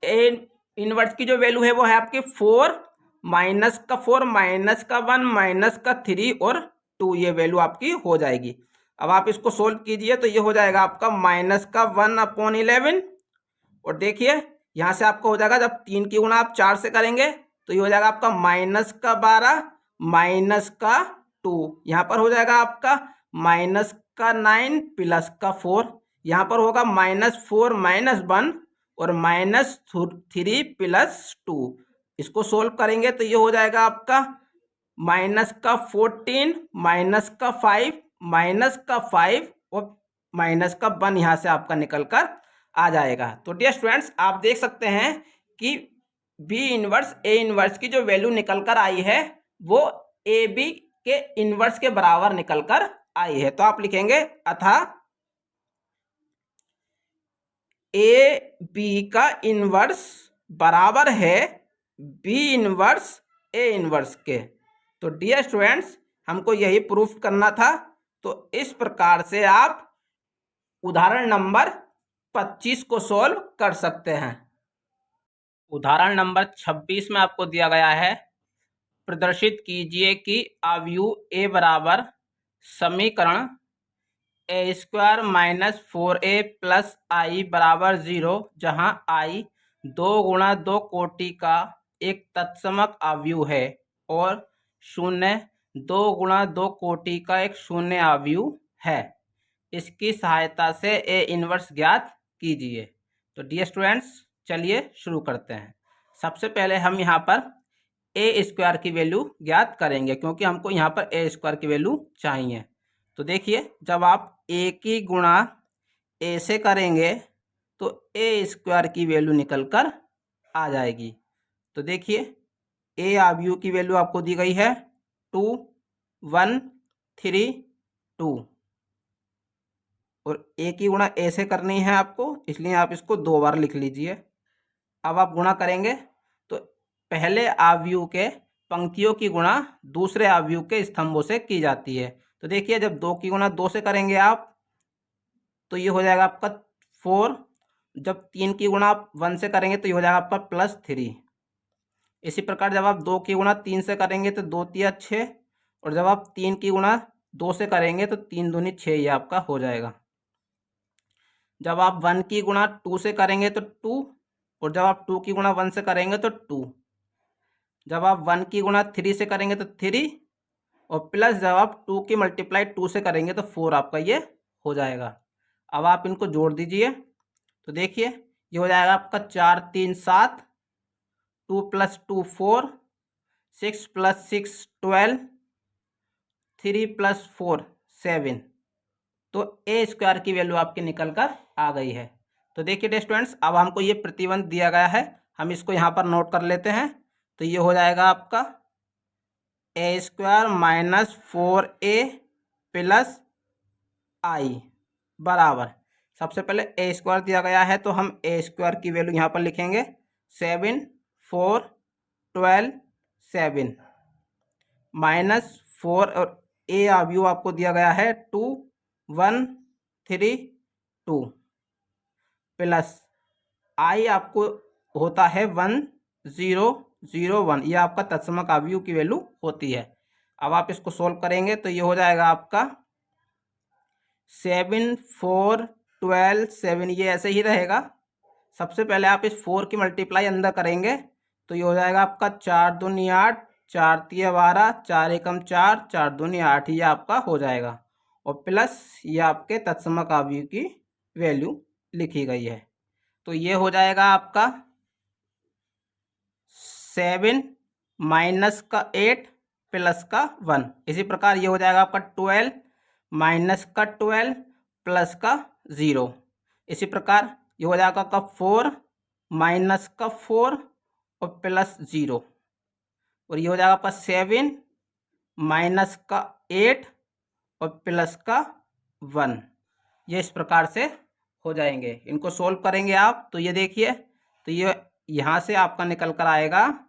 ए इनवर्स की जो वैल्यू है वो है आपकी 4 माइनस का 4 माइनस का 1 माइनस का 3 और 2, ये वैल्यू आपकी हो जाएगी। अब आप इसको सोल्व कीजिए तो ये हो जाएगा आपका माइनस का 1/11। और देखिए यहाँ से आपका हो जाएगा, जब 3 की गुणा आप 4 से करेंगे तो ये हो जाएगा आपका माइनस का 12 माइनस का 2, यहाँ पर हो जाएगा आपका माइनस का 9 प्लस का 4, यहाँ पर होगा -4 -1 और -3 प्लस 2। इसको सोल्व करेंगे तो ये हो जाएगा आपका माइनस का 14 माइनस का 5 माइनस का 5 और माइनस का 1 यहाँ से आपका निकल कर आ जाएगा। तो डियर स्टूडेंट्स, आप देख सकते हैं कि बी इनवर्स ए इनवर्स की जो वैल्यू निकल कर आई है वो ए बी के इनवर्स के बराबर निकल कर आई है। तो आप लिखेंगे अतः ए बी का इनवर्स बराबर है बी इनवर्स ए इनवर्स के। तो डियर स्टूडेंट्स, हमको यही प्रूफ करना था। तो इस प्रकार से आप उदाहरण नंबर 25 को सॉल्व कर सकते हैं। उदाहरण नंबर 26 में आपको दिया गया है, प्रदर्शित कीजिए कि अवयव ए बराबर समीकरण a² - 4a + i बराबर 0, जहां i 2 × 2 कोटि का एक तत्समक अवयव है और 0 2 × 2 कोटि का एक शून्य अवयव है। इसकी सहायता से ए इनवर्स ज्ञात कीजिए। तो डियर स्टूडेंट्स, चलिए शुरू करते हैं। सबसे पहले हम यहाँ पर a² की वैल्यू ज्ञात करेंगे, क्योंकि हमको यहाँ पर a² की वैल्यू चाहिए। तो देखिए, जब आप a की गुणा a से करेंगे तो a² की वैल्यू निकल कर आ जाएगी। तो देखिए, a अवयव की वैल्यू आपको दी गई है 2 1 3 2 और a की गुणा a से करनी है आपको, इसलिए आप इसको 2 बार लिख लीजिए। अब आप गुणा करेंगे तो पहले अवयव के पंक्तियों की गुणा दूसरे अवयव के स्तंभों से की जाती है। तो देखिए, जब 2 की गुणा 2 से करेंगे आप तो ये हो जाएगा आपका 4। जब 3 की गुणा आप 1 से करेंगे तो ये हो जाएगा आपका +3। इसी प्रकार जब आप 2 की गुणा 3 से करेंगे तो 2 तिया 6, और जब आप 3 की गुणा 2 से करेंगे तो 3 दूनी 6 ये आपका हो जाएगा। जब आप 1 की गुणा 2 से करेंगे तो 2, और जब आप 2 की गुणा 1 से करेंगे तो 2। जब आप 1 की गुणा 3 से करेंगे तो 3, और प्लस जब आप 2 की मल्टीप्लाई 2 से करेंगे तो 4 आपका ये हो जाएगा। अब आप इनको जोड़ दीजिए तो देखिए ये हो जाएगा आपका 4 3 7, 2 + 2 4, 6 + 6 12, 3 + 4 7। तो a² की वैल्यू आपकी निकल कर आ गई है। तो देखिए डियर स्टूडेंट्स, अब हमको ये प्रतिबंध दिया गया है, हम इसको यहाँ पर नोट कर लेते हैं। तो ये हो जाएगा आपका a² - 4a + i बराबर, सबसे पहले a² दिया गया है तो हम a² की वैल्यू यहाँ पर लिखेंगे 7 4 12 7 -4, और a अवयव आपको दिया गया है 2 1 3 2 प्लस i आपको होता है 1 0 0 1, ये आपका तत्समक अवयव की वैल्यू होती है। अब आप इसको सोल्व करेंगे तो ये हो जाएगा आपका 7 4 12 7, ये ऐसे ही रहेगा। सबसे पहले आप इस 4 की मल्टीप्लाई अंदर करेंगे तो ये हो जाएगा आपका 4 दूनी 8 4 तिया 12, 4 एकम 4, 4 दूनी 8, ये आपका हो जाएगा। और प्लस ये आपके तत्समक अवयव की वैल्यू लिखी गई है। तो ये हो जाएगा आपका 7 माइनस का 8 प्लस का 1। इसी प्रकार ये हो जाएगा आपका 12 माइनस का 12 प्लस का 0। इसी प्रकार ये हो जाएगा आपका 4 माइनस का 4 और प्लस 0। और ये हो जाएगा आपका 7 माइनस का 8 और प्लस का 1। ये इस प्रकार से हो जाएंगे। इनको सोल्व करेंगे आप तो ये देखिए, तो ये यहाँ से आपका निकल कर आएगा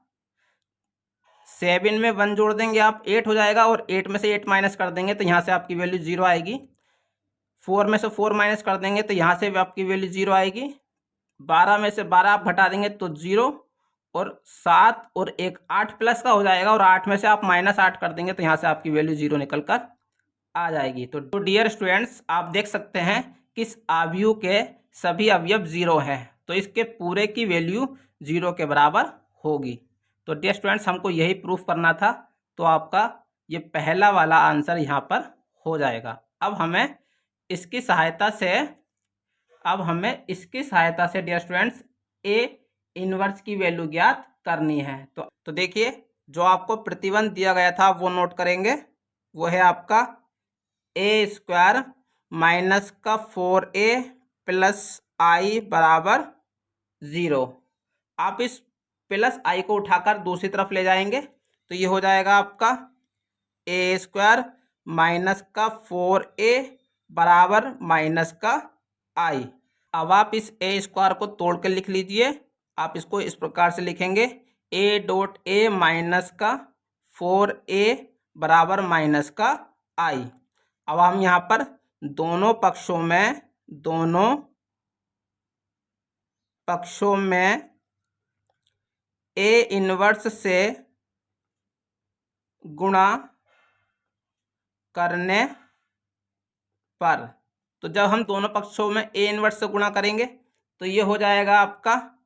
7 में 1 जोड़ देंगे आप 8 हो जाएगा, और 8 में से 8 माइनस कर देंगे तो यहाँ से आपकी वैल्यू 0 आएगी। 4 में से 4 माइनस कर देंगे तो यहाँ से भी आपकी वैल्यू 0 आएगी। 12 में से 12 आप घटा देंगे तो 0, और 7 और 1 8 प्लस का हो जाएगा, और 8 में से आप -8 कर देंगे तो यहाँ से आपकी वैल्यू 0 निकल कर आ जाएगी। तो डियर स्टूडेंट्स, आप देख सकते हैं कि इस अवयव के सभी अवयव 0 हैं, तो इसके पूरे की वैल्यू 0 के बराबर होगी। तो डियर स्टूडेंट्स, हमको यही प्रूफ करना था, तो आपका ये पहला वाला आंसर यहाँ पर हो जाएगा। अब हमें इसकी सहायता से डियर स्टूडेंट्स ए इनवर्स की वैल्यू ज्ञात करनी है। तो देखिए, जो आपको प्रतिबंध दिया गया था वो नोट करेंगे। वो है आपका a² माइनस का 4a प्लस आई बराबर 0। आप इस प्लस आई को उठाकर दूसरी तरफ ले जाएंगे तो ये हो जाएगा आपका a² माइनस का 4a बराबर माइनस का आई। अब आप इस a² को तोड़ कर लिख लीजिए। आप इसको इस प्रकार से लिखेंगे a.a माइनस का 4a बराबर माइनस का आई। अब हम यहाँ पर दोनों पक्षों में a इनवर्स से गुणा करने पर, तो जब हम दोनों पक्षों में a इनवर्स से गुणा करेंगे तो ये हो जाएगा आपका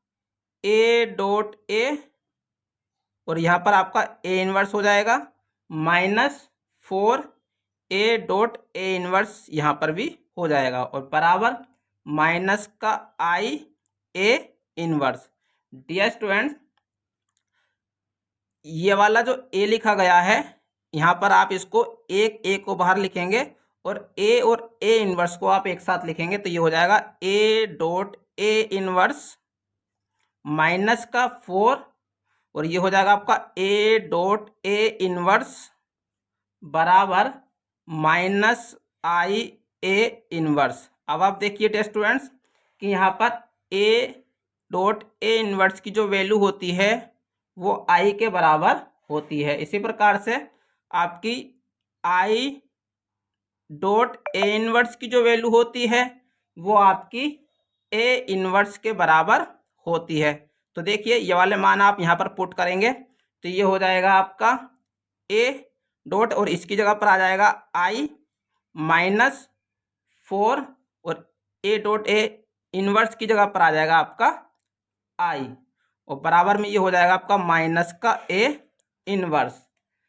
a.a, और यहाँ पर आपका a इनवर्स हो जाएगा -4a.a इनवर्स यहाँ पर भी हो जाएगा, और बराबर माइनस का आई a इनवर्स। डियर स्टूडेंट्स, ये वाला जो a लिखा गया है यहाँ पर आप इसको a को बाहर लिखेंगे और a इनवर्स को आप एक साथ लिखेंगे तो ये हो जाएगा a.a इनवर्स माइनस का 4, और ये हो जाएगा आपका a.a इनवर्स बराबर माइनस आई a इनवर्स। अब आप देखिए टेस्ट स्टूडेंट्स कि यहाँ पर a.a इनवर्स की जो वैल्यू होती है वो i के बराबर होती है। इसी प्रकार से आपकी i.a इनवर्स की जो वैल्यू होती है वो आपकी a इनवर्स के बराबर होती है। तो देखिए, ये वाले मान आप यहाँ पर पुट करेंगे तो ये हो जाएगा आपका a. और इसकी जगह पर आ जाएगा i -4, और a.a इनवर्स की जगह पर आ जाएगा आपका i, और बराबर में ये हो जाएगा आपका माइनस का a इनवर्स।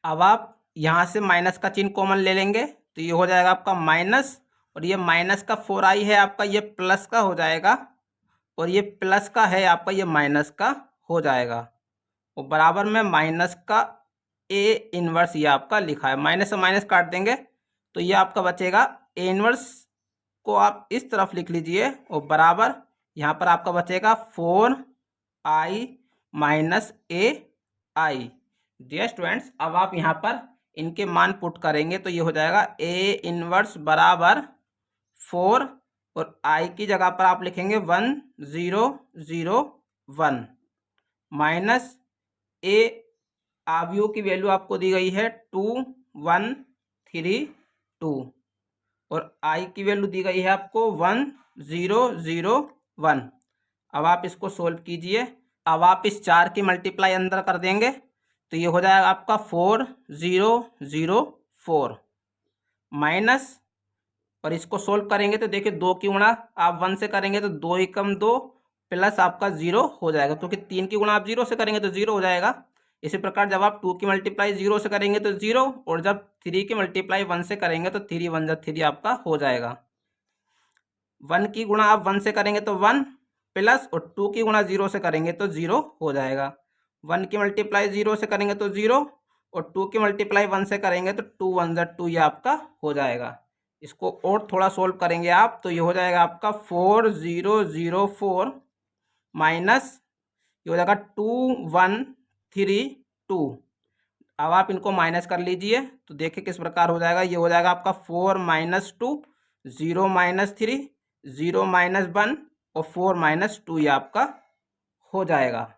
अब आप यहाँ से माइनस का चिन्ह कॉमन ले लेंगे तो ये हो जाएगा आपका माइनस, और ये माइनस का 4i है आपका, ये प्लस का हो जाएगा, और ये प्लस का है आपका, ये माइनस का हो जाएगा, और बराबर में माइनस का a इनवर्स ये आपका लिखा है। माइनस से माइनस काट देंगे तो ये आपका बचेगा a इनवर्स को आप इस तरफ लिख लीजिए, और बराबर यहाँ पर आपका बचेगा 4i minus ai। Dear students, अब आप यहाँ पर इनके मान पुट करेंगे तो ये हो जाएगा a इनवर्स बराबर 4, और i की जगह पर आप लिखेंगे 1001 माइनस a अवयव की वैल्यू आपको दी गई है 2132, और i की वैल्यू दी गई है आपको 1001। अब आप इसको सोल्व कीजिए। अब आप इस 4 की मल्टीप्लाई अंदर कर देंगे तो ये हो जाएगा आपका 4004 माइनस, और इसको सोल्व करेंगे तो देखिए 2 की गुणा आप 1 से करेंगे तो 2 एकम 2 प्लस आपका 0 हो जाएगा, क्योंकि 3 की गुणा आप 0 से करेंगे तो 0 हो जाएगा। इसी प्रकार जब आप 2 की मल्टीप्लाई 0 से करेंगे तो 0, और जब 3 की मल्टीप्लाई 1 से करेंगे तो 3 1 जा 3 आपका हो जाएगा। 1 की गुणा आप 1 से करेंगे तो 1 प्लस, और 2 की गुणा 0 से करेंगे तो 0 हो जाएगा। 1 की मल्टीप्लाई 0 से करेंगे तो 0, और 2 की मल्टीप्लाई 1 से करेंगे तो 2 1 जा 2 ये आपका हो जाएगा। इसको और थोड़ा सोल्व करेंगे आप तो ये हो जाएगा आपका 4004 माइनस ये हो जाएगा 2132। अब आप इनको माइनस कर लीजिए तो देखिए किस प्रकार हो जाएगा। ये हो जाएगा आपका 4 - 2, 0 - 3, 0 - 1 और 4 - 2 ये आपका हो जाएगा।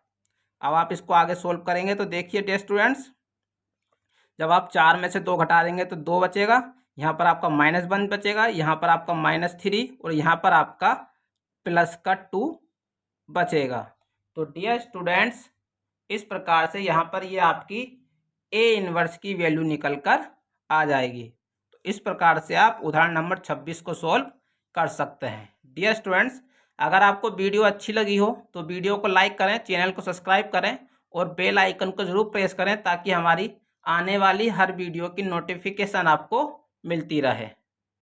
अब आप इसको आगे सोल्व करेंगे तो देखिए डियर स्टूडेंट्स, जब आप 4 में से 2 घटा देंगे तो 2 बचेगा, यहाँ पर आपका -1 बचेगा, यहाँ पर आपका -3 और यहाँ पर आपका +2 बचेगा। तो डियर स्टूडेंट्स, इस प्रकार से यहाँ पर ये आपकी ए इनवर्स की वैल्यू निकल कर आ जाएगी। तो इस प्रकार से आप उदाहरण नंबर 26 को सॉल्व कर सकते हैं। डियर स्टूडेंट्स, अगर आपको वीडियो अच्छी लगी हो तो वीडियो को लाइक करें, चैनल को सब्सक्राइब करें और बेल आइकन को जरूर प्रेस करें ताकि हमारी आने वाली हर वीडियो की नोटिफिकेशन आपको मिलती रहे।